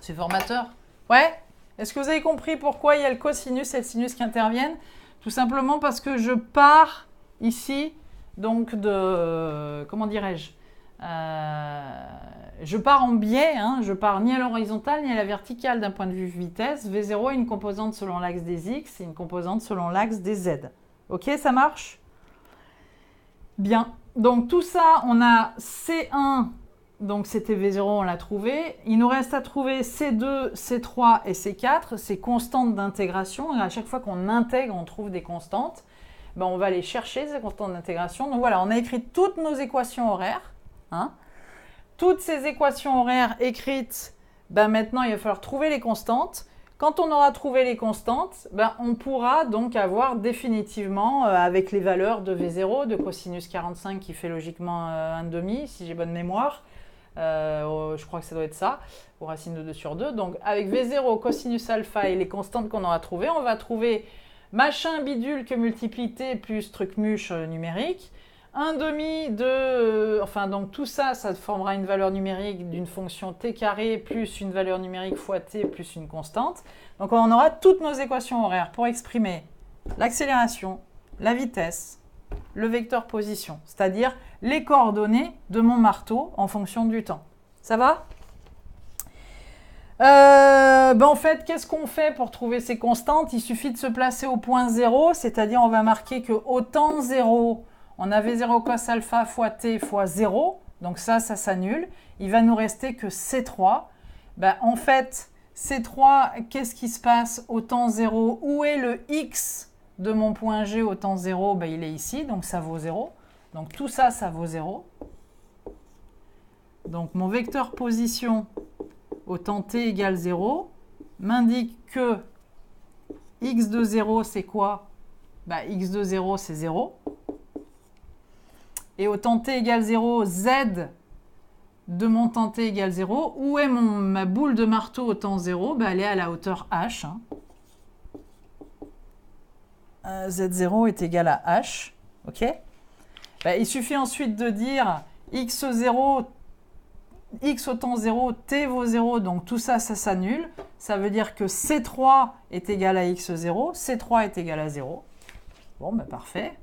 C'est formateur. Ouais? Est-ce que vous avez compris pourquoi il y a le cosinus et le sinus qui interviennent? Tout simplement parce que je pars ici, donc de... Comment dirais-je? Je pars en biais, hein, je pars ni à l'horizontale ni à la verticale d'un point de vue vitesse. V0 est une composante selon l'axe des X et une composante selon l'axe des Z. Ok, ça marche? Bien. Donc tout ça, on a C1, donc c'était V0, on l'a trouvé. Il nous reste à trouver C2, C3 et C4, ces constantes d'intégration. À chaque fois qu'on intègre, on trouve des constantes. Ben, on va aller chercher ces constantes d'intégration. Donc voilà, on a écrit toutes nos équations horaires. Hein. Toutes ces équations horaires écrites, ben maintenant il va falloir trouver les constantes. Quand on aura trouvé les constantes, ben on pourra donc avoir définitivement, avec les valeurs de V0, de cosinus 45 qui fait logiquement 1,5 si j'ai bonne mémoire, je crois que ça doit être ça, ou racine de 2 sur 2. Donc avec V0, cosinus alpha et les constantes qu'on aura trouvées, on va trouver machin bidule que multiplie T plus truc muche numérique. 1,5 de... enfin, donc tout ça, ça formera une valeur numérique d'une fonction t carré plus une valeur numérique fois t plus une constante. Donc on aura toutes nos équations horaires pour exprimer l'accélération, la vitesse, le vecteur position, c'est-à-dire les coordonnées de mon marteau en fonction du temps. Ça va? Ben en fait, qu'est-ce qu'on fait pour trouver ces constantes? Il suffit de se placer au point 0, c'est-à-dire on va marquer qu'au temps 0, on avait 0 cos alpha fois t fois 0, donc ça s'annule. Il va nous rester que C3. Ben, en fait, C3, qu'est-ce qui se passe au temps 0? Où est le x de mon point G au temps 0? Ben, il est ici, donc ça vaut 0. Donc tout ça, ça vaut 0. Donc mon vecteur position au temps t égale 0 m'indique que x de 0, c'est quoi? Ben, x de 0, c'est 0. Et au temps t égale 0, z de mon temps t égale 0. Où est ma boule de marteau au temps 0? Ben, elle est à la hauteur h. Hein. Z0 est égal à h. Ok. Ben, il suffit ensuite de dire x0, x au temps 0, t vaut 0. Donc tout ça, ça s'annule. Ça veut dire que C3 est égal à x0. C3 est égal à 0. Bon, ben parfait.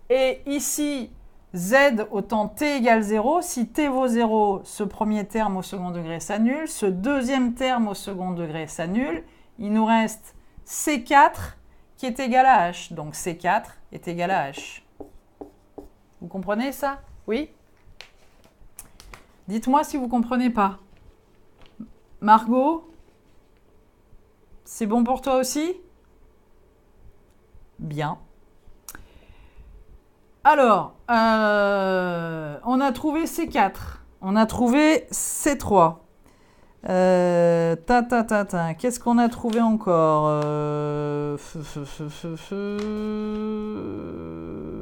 Et ici, z au temps t égale 0, si t vaut 0, ce premier terme au second degré s'annule, ce deuxième terme au second degré s'annule, il nous reste C4 qui est égal à h. Donc C4 est égal à h. Vous comprenez ça? Oui? Dites-moi si vous ne comprenez pas. Margot? C'est bon pour toi aussi? Bien. Alors, on a trouvé C4. On a trouvé C3. Qu'est-ce qu'on a trouvé encore?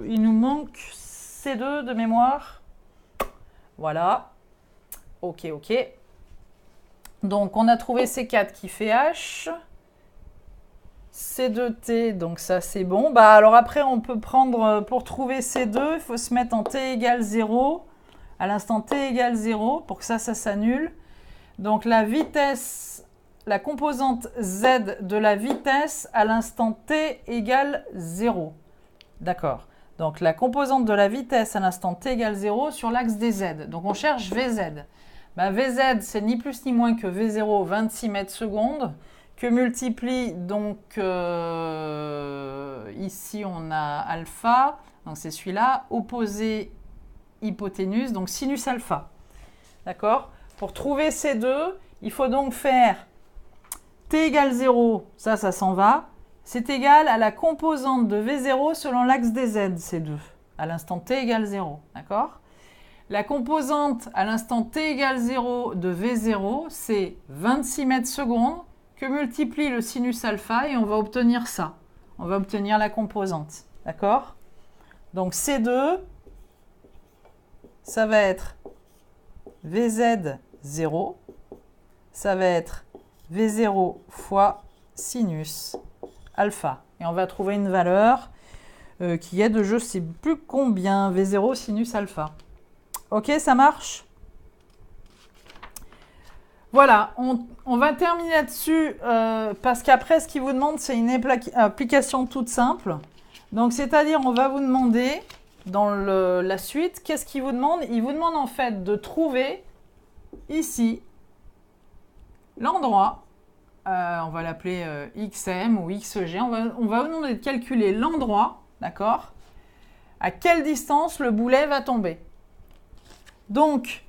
Il nous manque C2 de mémoire. Voilà. Ok. Donc, on a trouvé C4 qui fait H. C2T, donc ça c'est bon. Bah alors après on peut prendre, pour trouver C2, il faut se mettre en T égale 0, à l'instant T égale 0, pour que ça s'annule. Donc la vitesse, la composante Z de la vitesse à l'instant T égale 0. D'accord. Donc la composante de la vitesse à l'instant T égale 0 sur l'axe des Z. Donc on cherche VZ. Bah, VZ c'est ni plus ni moins que V0, 26 mètres secondes, que multiplie donc ici on a alpha, donc c'est celui-là, opposé hypoténuse, donc sinus alpha. D'accord? Pour trouver C2, il faut donc faire T égale 0, ça s'en va, c'est égal à la composante de V0 selon l'axe des Z, C2, à l'instant T égale 0. D'accord? La composante à l'instant T égale 0 de V0, c'est 26 mètres secondes, que multiplie le sinus alpha et on va obtenir ça. On va obtenir la composante. D'accord? Donc C2, ça va être VZ 0, ça va être V0 fois sinus alpha. Et on va trouver une valeur qui est de je ne sais plus combien, V0 sinus alpha. Ok, ça marche? Voilà, on va terminer là-dessus parce qu'après, ce qu'il vous demande, c'est une application toute simple. Donc, c'est-à-dire, on va vous demander, dans la suite, qu'est-ce qu'il vous demande? Il vous demande en fait de trouver ici l'endroit, on va l'appeler XM ou XG, on va vous demander de calculer l'endroit, d'accord? À quelle distance le boulet va tomber. Donc,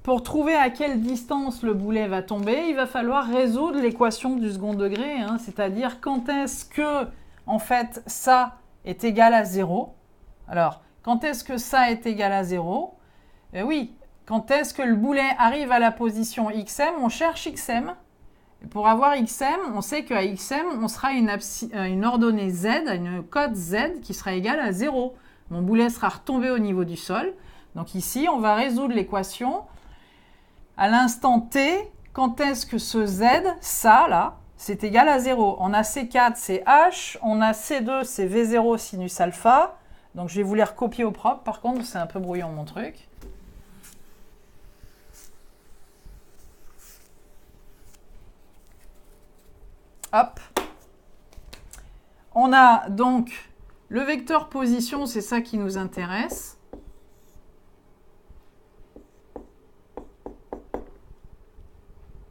pour trouver à quelle distance le boulet va tomber, il va falloir résoudre l'équation du second degré, hein, c'est-à-dire quand est-ce que, en fait, ça est égal à 0. Alors, quand est-ce que ça est égal à 0? Oui, quand est-ce que le boulet arrive à la position XM, on cherche XM. Et pour avoir XM, on sait qu'à XM, on sera une ordonnée Z, une cote Z qui sera égale à 0. Mon boulet sera retombé au niveau du sol. Donc ici, on va résoudre l'équation. À l'instant T, quand est-ce que ce Z, ça là, c'est égal à 0? On a C4, c'est H, on a C2, c'est V0 sinus alpha. Donc je vais vous les recopier au propre, par contre c'est un peu brouillon mon truc. Hop. On a donc le vecteur position, c'est ça qui nous intéresse.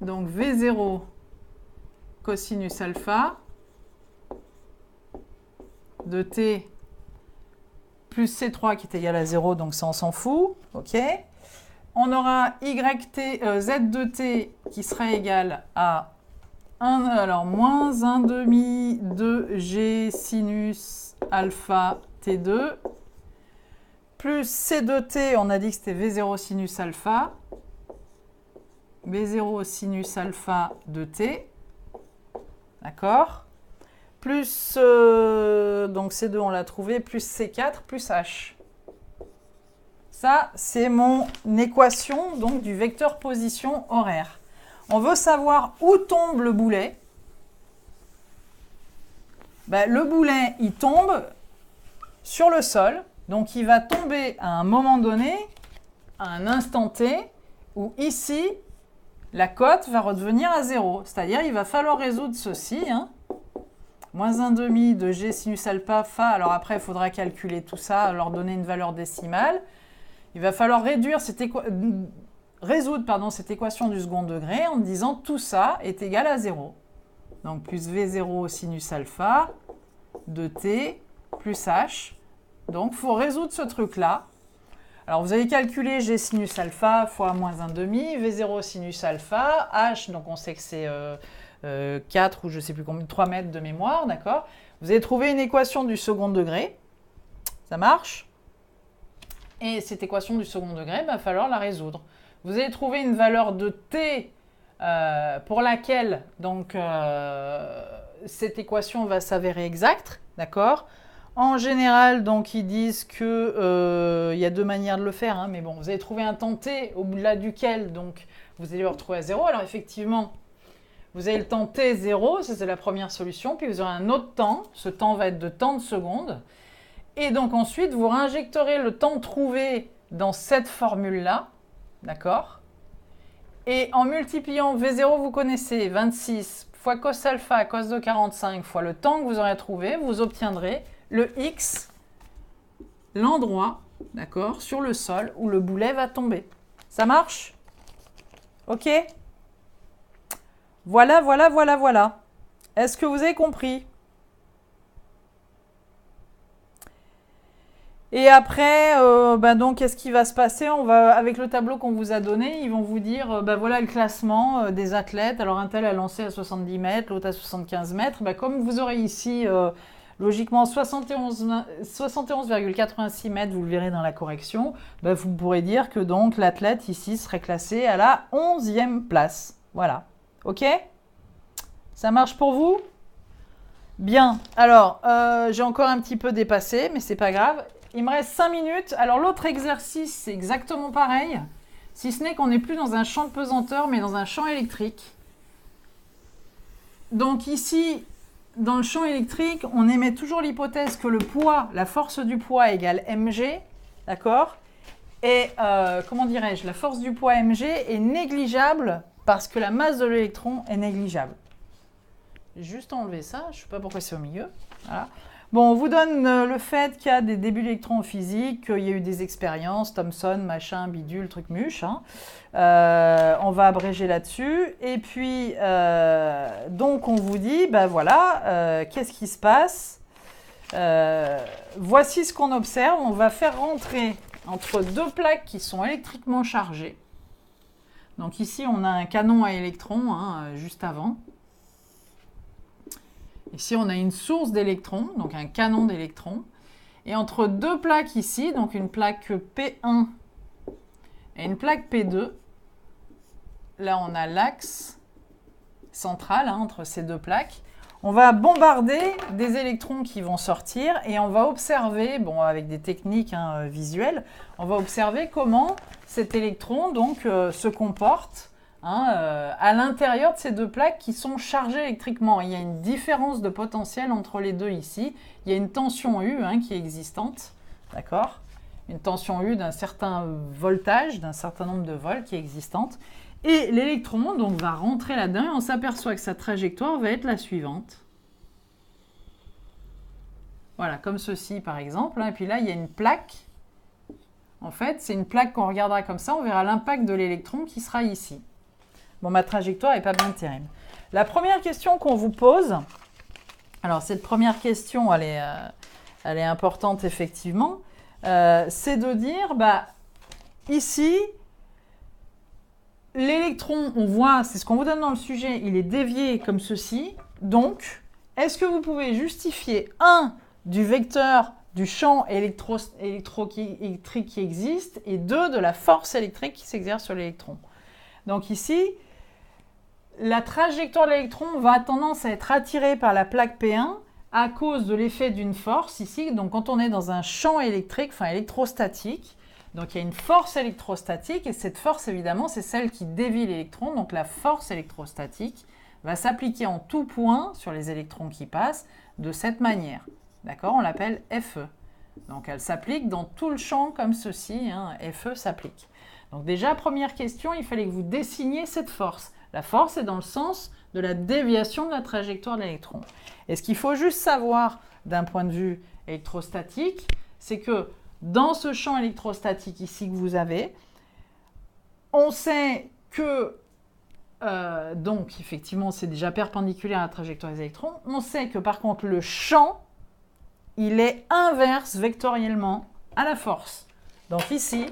Donc V0 cosinus alpha de T plus C3 qui est égal à 0, donc ça on s'en fout. Ok. On aura Z de T qui sera égal à 1, alors moins 1 demi de G sinus alpha T2 plus C de T, on a dit que c'était V0 sinus alpha. B0 sinus alpha de T, d'accord? Plus, donc C2 on l'a trouvé, plus C4, plus H. Ça, c'est mon équation donc, du vecteur position horaire. On veut savoir où tombe le boulet. Ben, le boulet, il tombe sur le sol, donc il va tomber à un moment donné, à un instant T, où ici, la cote va redevenir à 0. C'est-à-dire, il va falloir résoudre ceci. Hein. Moins 1 demi de G sinus alpha, Fa. Alors après, il faudra calculer tout ça, leur donner une valeur décimale. Il va falloir résoudre cette équation du second degré en disant tout ça est égal à 0. Donc, plus V0 sinus alpha de T plus H. Donc, il faut résoudre ce truc-là. Alors, vous allez calculer G sinus alpha fois moins 1 demi, V0 sinus alpha, H, donc on sait que c'est 4 ou je ne sais plus combien, 3 mètres de mémoire, d'accord? Vous allez trouver une équation du second degré. Ça marche? Et cette équation du second degré, il va falloir la résoudre. Vous allez trouver une valeur de t pour laquelle donc, cette équation va s'avérer exacte, d'accord? En général, donc, ils disent qu'il y a deux manières de le faire, hein, mais bon, vous allez trouver un temps t au-delà duquel donc, vous allez le retrouver à 0. Alors effectivement, vous avez le temps t0, ça c'est la première solution, puis vous aurez un autre temps, ce temps va être de temps de seconde, et donc ensuite, vous réinjecterez le temps trouvé dans cette formule-là, d'accord? Et en multipliant V0, vous connaissez 26 fois cos alpha cos de 45 fois le temps que vous aurez trouvé, vous obtiendrez le x, l'endroit, d'accord, sur le sol où le boulet va tomber. Ça marche? Ok? Voilà, voilà, voilà, voilà. Est-ce que vous avez compris? Et après, donc, qu'est-ce qui va se passer? Avec le tableau qu'on vous a donné, ils vont vous dire, voilà le classement des athlètes. Alors, un tel a lancé à 70 mètres, l'autre à 75 mètres. Comme vous aurez ici, logiquement, 71,86 mètres, vous le verrez dans la correction, vous pourrez dire que donc l'athlète ici serait classé à la 11e place. Voilà. OK? Ça marche pour vous? Bien. Alors, j'ai encore un petit peu dépassé, mais c'est pas grave. Il me reste 5 minutes. Alors, l'autre exercice, c'est exactement pareil, si ce n'est qu'on n'est plus dans un champ de pesanteur, mais dans un champ électrique. Donc ici, dans le champ électrique, on émet toujours l'hypothèse que le poids, la force du poids égale mg, d'accord? Et, comment dirais-je, la force du poids mg est négligeable parce que la masse de l'électron est négligeable. J'ai juste enlevé ça, je ne sais pas pourquoi c'est au milieu. Voilà. Bon, on vous donne le fait qu'il y a des débuts d'électrons en physique, qu'il y a eu des expériences, Thomson, machin, bidule, truc muche. Hein. On va abréger là-dessus. Et puis, donc, on vous dit, voilà, qu'est-ce qui se passe? Voici ce qu'on observe. On va faire rentrer entre deux plaques qui sont électriquement chargées. Donc ici, on a un canon à électrons, hein, juste avant. Ici, on a une source d'électrons, donc un canon d'électrons. Et entre deux plaques ici, donc une plaque P1 et une plaque P2, là, on a l'axe central entre ces deux plaques. On va bombarder des électrons qui vont sortir et on va observer, avec des techniques visuelles, on va observer comment cet électron donc, se comporte à l'intérieur de ces deux plaques qui sont chargées électriquement. Il y a une différence de potentiel entre les deux ici. Il y a une tension U qui est existante, d'accord? Une tension U d'un certain voltage, d'un certain nombre de volts qui est existante. Et l'électron donc, va rentrer là-dedans et on s'aperçoit que sa trajectoire va être la suivante. Voilà, comme ceci par exemple. Et puis là, il y a une plaque. En fait, c'est une plaque qu'on regardera comme ça. On verra l'impact de l'électron qui sera ici. Bon, ma trajectoire n'est pas bien terrible. La première question qu'on vous pose, alors cette première question, elle est importante effectivement, c'est de dire, ici, l'électron, on voit, c'est ce qu'on vous donne dans le sujet, il est dévié comme ceci. Donc, est-ce que vous pouvez justifier, du vecteur du champ électrique qui existe, et 2, de la force électrique qui s'exerce sur l'électron? Donc ici, la trajectoire de l'électron va tendance à être attirée par la plaque P1 à cause de l'effet d'une force ici. Donc quand on est dans un champ électrique, électrostatique, donc il y a une force électrostatique et cette force évidemment c'est celle qui dévie l'électron. Donc la force électrostatique va s'appliquer en tout point sur les électrons qui passent de cette manière. D'accord? On l'appelle FE. Donc elle s'applique dans tout le champ comme ceci, FE s'applique. Donc déjà, première question, il fallait que vous dessiniez cette force. La force est dans le sens de la déviation de la trajectoire de l'électron. Et ce qu'il faut juste savoir d'un point de vue électrostatique, c'est que dans ce champ électrostatique ici que vous avez, on sait que, donc effectivement c'est déjà perpendiculaire à la trajectoire des électrons, on sait que par contre le champ, il est inverse vectoriellement à la force. Donc ici,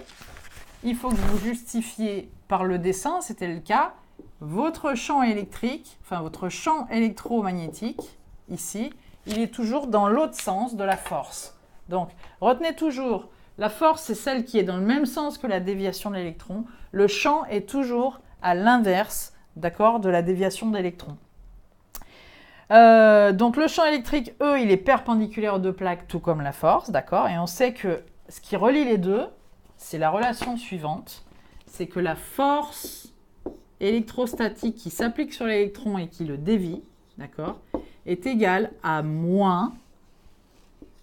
il faut que vous justifiez par le dessin, c'était le cas, votre champ électrique, enfin votre champ électromagnétique, ici, il est toujours dans l'autre sens de la force. Donc, retenez toujours, la force, c'est celle qui est dans le même sens que la déviation de l'électron. Le champ est toujours à l'inverse, d'accord, de la déviation de l'électron. Donc, le champ électrique, il est perpendiculaire aux deux plaques, tout comme la force, d'accord. Et on sait que ce qui relie les deux, c'est la relation suivante. C'est que la force électrostatique qui s'applique sur l'électron et qui le dévie, d'accord, est égale à moins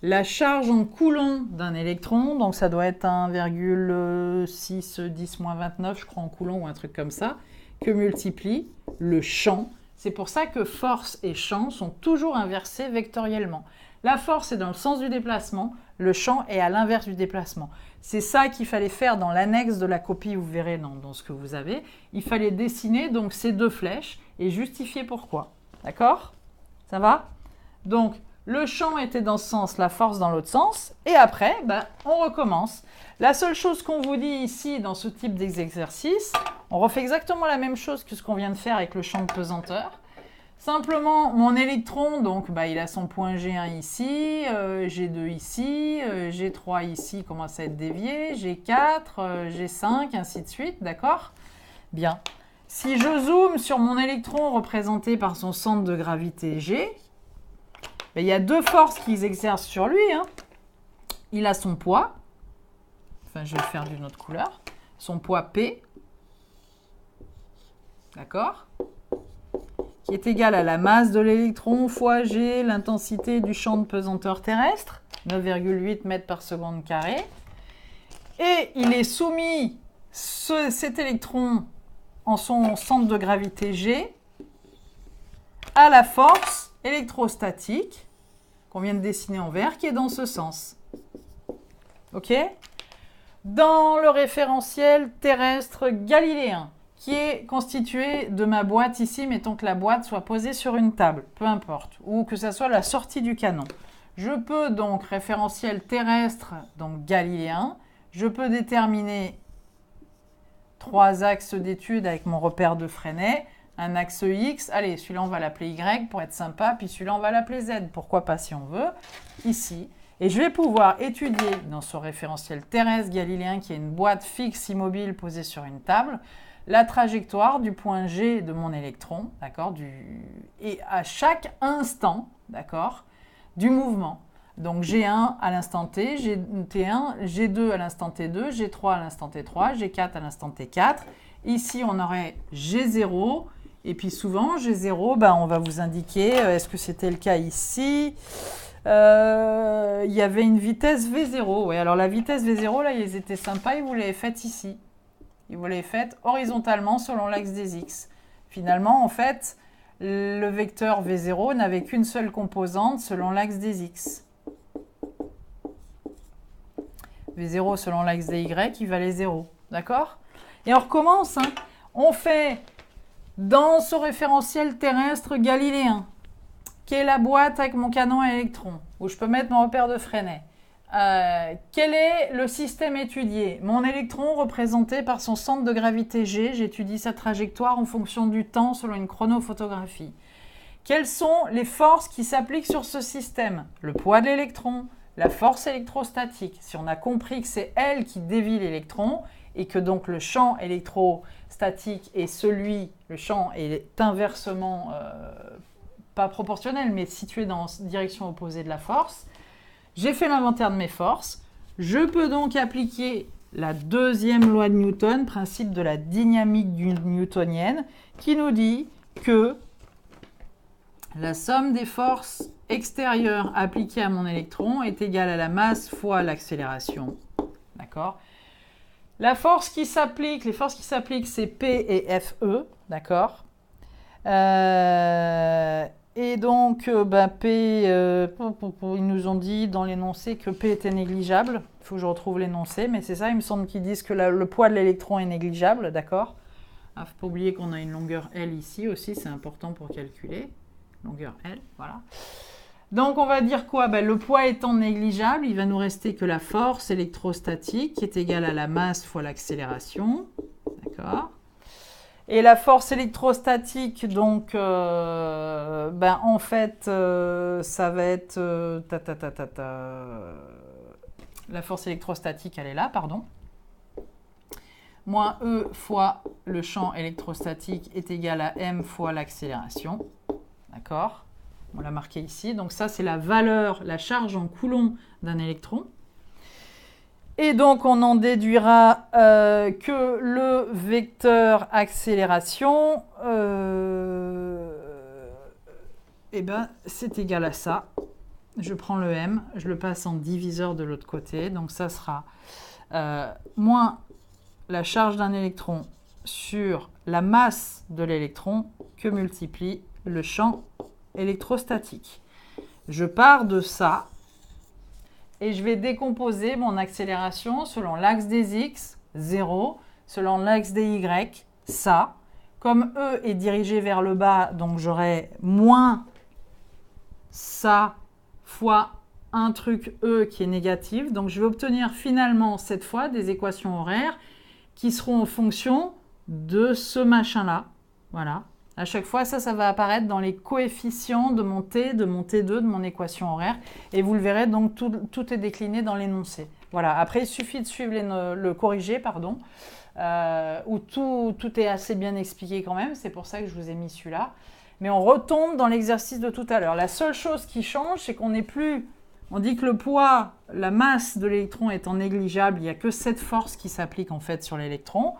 la charge en coulomb d'un électron, donc ça doit être 1,610-29, je crois, en coulomb ou un truc comme ça, que multiplie le champ. C'est pour ça que force et champ sont toujours inversés vectoriellement. La force est dans le sens du déplacement, le champ est à l'inverse du déplacement. C'est ça qu'il fallait faire dans l'annexe de la copie, vous verrez dans ce que vous avez. Il fallait dessiner donc ces deux flèches et justifier pourquoi. D'accord? Ça va? Donc, le champ était dans ce sens, la force dans l'autre sens. Et après, on recommence. La seule chose qu'on vous dit ici dans ce type d'exercice, on refait exactement la même chose que ce qu'on vient de faire avec le champ de pesanteur. Simplement, mon électron, donc, il a son point G1 ici, G2 ici, G3 ici commence à être dévié, G4, G5, ainsi de suite, d'accord? Bien. Si je zoome sur mon électron représenté par son centre de gravité G, il y a deux forces qui exercent sur lui. Il a son poids, enfin je vais le faire d'une autre couleur, son poids P, d'accord, qui est égal à la masse de l'électron fois G, l'intensité du champ de pesanteur terrestre, 9,8 mètres par seconde carré. Et il est soumis, cet électron, en son centre de gravité G, à la force électrostatique qu'on vient de dessiner en vert, qui est dans ce sens. OK? Dans le référentiel terrestre galiléen, qui est constitué de ma boîte ici, mettons que la boîte soit posée sur une table, peu importe, ou que ça soit la sortie du canon. Je peux donc, référentiel terrestre, donc galiléen, je peux déterminer 3 axes d'étude avec mon repère de Freinet, un axe X, allez, celui-là on va l'appeler Y pour être sympa, puis celui-là on va l'appeler Z, pourquoi pas si on veut, ici. Et je vais pouvoir étudier dans ce référentiel terrestre galiléen, qui est une boîte fixe immobile posée sur une table, la trajectoire du point G de mon électron, d'accord, et à chaque instant, d'accord, du mouvement. Donc G1 à l'instant T, T1, G2 à l'instant T2, G3 à l'instant T3, G4 à l'instant T4. Ici, on aurait G0, et puis souvent, G0, on va vous indiquer, est-ce que c'était le cas ici? Il y avait une vitesse V0. Oui, alors la vitesse V0, là, ils étaient sympas, ils vous l'avaient faite ici. Ils vous l'avaient faite horizontalement selon l'axe des X. Finalement, en fait, le vecteur V0 n'avait qu'une seule composante selon l'axe des X. V0 selon l'axe des Y, il valait 0. D'accord? Et on recommence. On fait dans ce référentiel terrestre galiléen, qui est la boîte avec mon canon à électrons, où je peux mettre mon repère de Freinet. Quel est le système étudié? Mon électron représenté par son centre de gravité G, j'étudie sa trajectoire en fonction du temps selon une chronophotographie. Quelles sont les forces qui s'appliquent sur ce système? Le poids de l'électron, la force électrostatique. Si on a compris que c'est elle qui dévie l'électron et que donc le champ électrostatique est le champ est inversement, pas proportionnel, mais situé dans la direction opposée de la force, j'ai fait l'inventaire de mes forces. Je peux donc appliquer la deuxième loi de Newton, principe de la dynamique newtonienne, qui nous dit que la somme des forces extérieures appliquées à mon électron est égale à la masse fois l'accélération. D'accord? Les forces qui s'appliquent, c'est P et FE. D'accord? Et donc, P, ils nous ont dit dans l'énoncé que P était négligeable. Il faut que je retrouve l'énoncé, mais c'est ça, il me semble qu'ils disent que le poids de l'électron est négligeable, d'accord? Il ne faut pas oublier qu'on a une longueur L ici aussi, c'est important pour calculer. Longueur L, voilà. Donc, on va dire quoi? Le poids étant négligeable, il va nous rester que la force électrostatique qui est égale à la masse fois l'accélération, d'accord? Et la force électrostatique, donc, en fait, ça va être... La force électrostatique, elle est là, pardon. Moins E fois le champ électrostatique est égal à m fois l'accélération. D'accord? On l'a marqué ici. Donc ça, c'est la valeur, la charge en coulomb d'un électron. Et donc, on en déduira que le vecteur accélération, c'est égal à ça. Je prends le m, je le passe en diviseur de l'autre côté. Donc ça sera moins la charge d'un électron sur la masse de l'électron que multiplie le champ électrostatique. Je pars de ça et je vais décomposer mon accélération selon l'axe des x, 0, selon l'axe des y, ça. Comme E est dirigé vers le bas, donc j'aurai moins ça fois un truc E qui est négatif. Donc je vais obtenir finalement cette fois des équations horaires qui seront en fonction de ce machin-là. Voilà. À chaque fois, ça va apparaître dans les coefficients de mon T, de mon T2, de mon équation horaire. Et vous le verrez, donc tout est décliné dans l'énoncé. Voilà. Après, il suffit de suivre le corrigé, pardon, où tout est assez bien expliqué quand même. C'est pour ça que je vous ai mis celui-là. Mais on retombe dans l'exercice de tout à l'heure. La seule chose qui change, c'est qu'on n'est plus... On dit que le poids, la masse de l'électron étant négligeable, il n'y a que cette force qui s'applique en fait sur l'électron.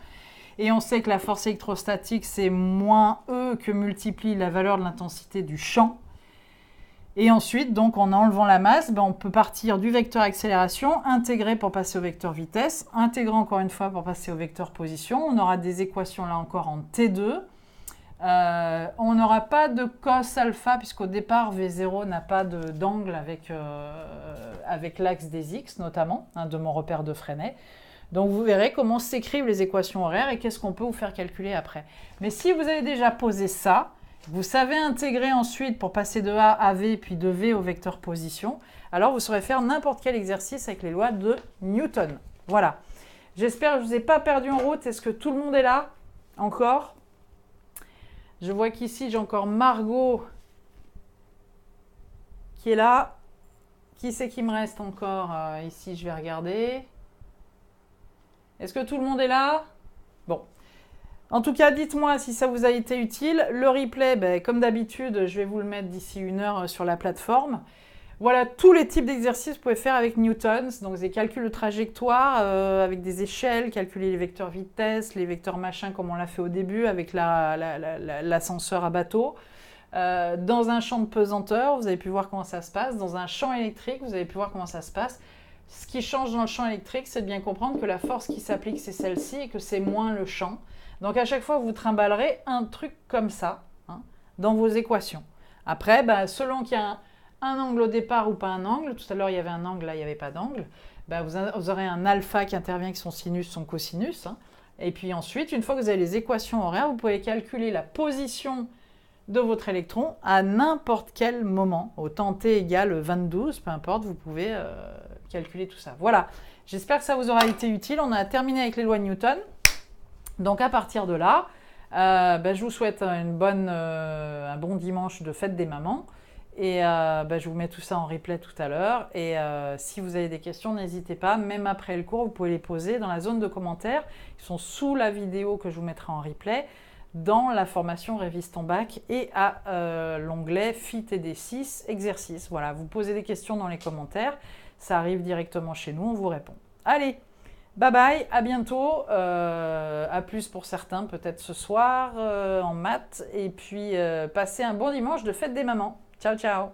Et on sait que la force électrostatique, c'est moins E que multiplie la valeur de l'intensité du champ. Et ensuite, donc, en enlevant la masse, on peut partir du vecteur accélération, intégrer pour passer au vecteur vitesse, intégrer encore une fois pour passer au vecteur position. On aura des équations là encore en T2. On n'aura pas de cos alpha, puisqu'au départ, V0 n'a pas d'angle avec l'axe des x, notamment, de mon repère de Freinet. Donc vous verrez comment s'écrivent les équations horaires et qu'est-ce qu'on peut vous faire calculer après. Mais si vous avez déjà posé ça, vous savez intégrer ensuite pour passer de A à V, puis de V au vecteur position, alors vous saurez faire n'importe quel exercice avec les lois de Newton. Voilà. J'espère que je ne vous ai pas perdu en route. Est-ce que tout le monde est là? Encore? Je vois qu'ici, j'ai encore Margot qui est là. Qui c'est qui me reste encore ici? Je vais regarder. Est-ce que tout le monde est là? Bon. En tout cas, dites-moi si ça vous a été utile. Le replay, comme d'habitude, je vais vous le mettre d'ici 1 heure sur la plateforme. Voilà tous les types d'exercices que vous pouvez faire avec Newtons. Donc, des calculs de trajectoire avec des échelles, calculer les vecteurs vitesse, les vecteurs machin comme on l'a fait au début avec l'ascenseur à bateau. Dans un champ de pesanteur, vous avez pu voir comment ça se passe. Dans un champ électrique, vous avez pu voir comment ça se passe. Ce qui change dans le champ électrique, c'est de bien comprendre que la force qui s'applique, c'est celle-ci et que c'est moins le champ. Donc, à chaque fois, vous trimballerez un truc comme ça dans vos équations. Après, selon qu'il y a un angle au départ ou pas un angle, tout à l'heure, il y avait un angle, là, il n'y avait pas d'angle, vous aurez un alpha qui intervient avec son sinus, son cosinus. Et puis ensuite, une fois que vous avez les équations horaires, vous pouvez calculer la position de votre électron à n'importe quel moment. Au temps t égale 22, peu importe, vous pouvez calculer tout ça. Voilà, j'espère que ça vous aura été utile. On a terminé avec les lois de Newton. Donc à partir de là, je vous souhaite un bon dimanche de fête des mamans. Et je vous mets tout ça en replay tout à l'heure. Et si vous avez des questions, n'hésitez pas. Même après le cours, vous pouvez les poser dans la zone de commentaires. Ils sont sous la vidéo que je vous mettrai en replay, dans la formation Révise ton bac et à l'onglet Fit TD6 exercice. Voilà, vous posez des questions dans les commentaires. Ça arrive directement chez nous, on vous répond. Allez, bye bye, à bientôt. À plus pour certains, peut-être ce soir en maths. Et puis, passez un bon dimanche de fête des mamans. Ciao, ciao.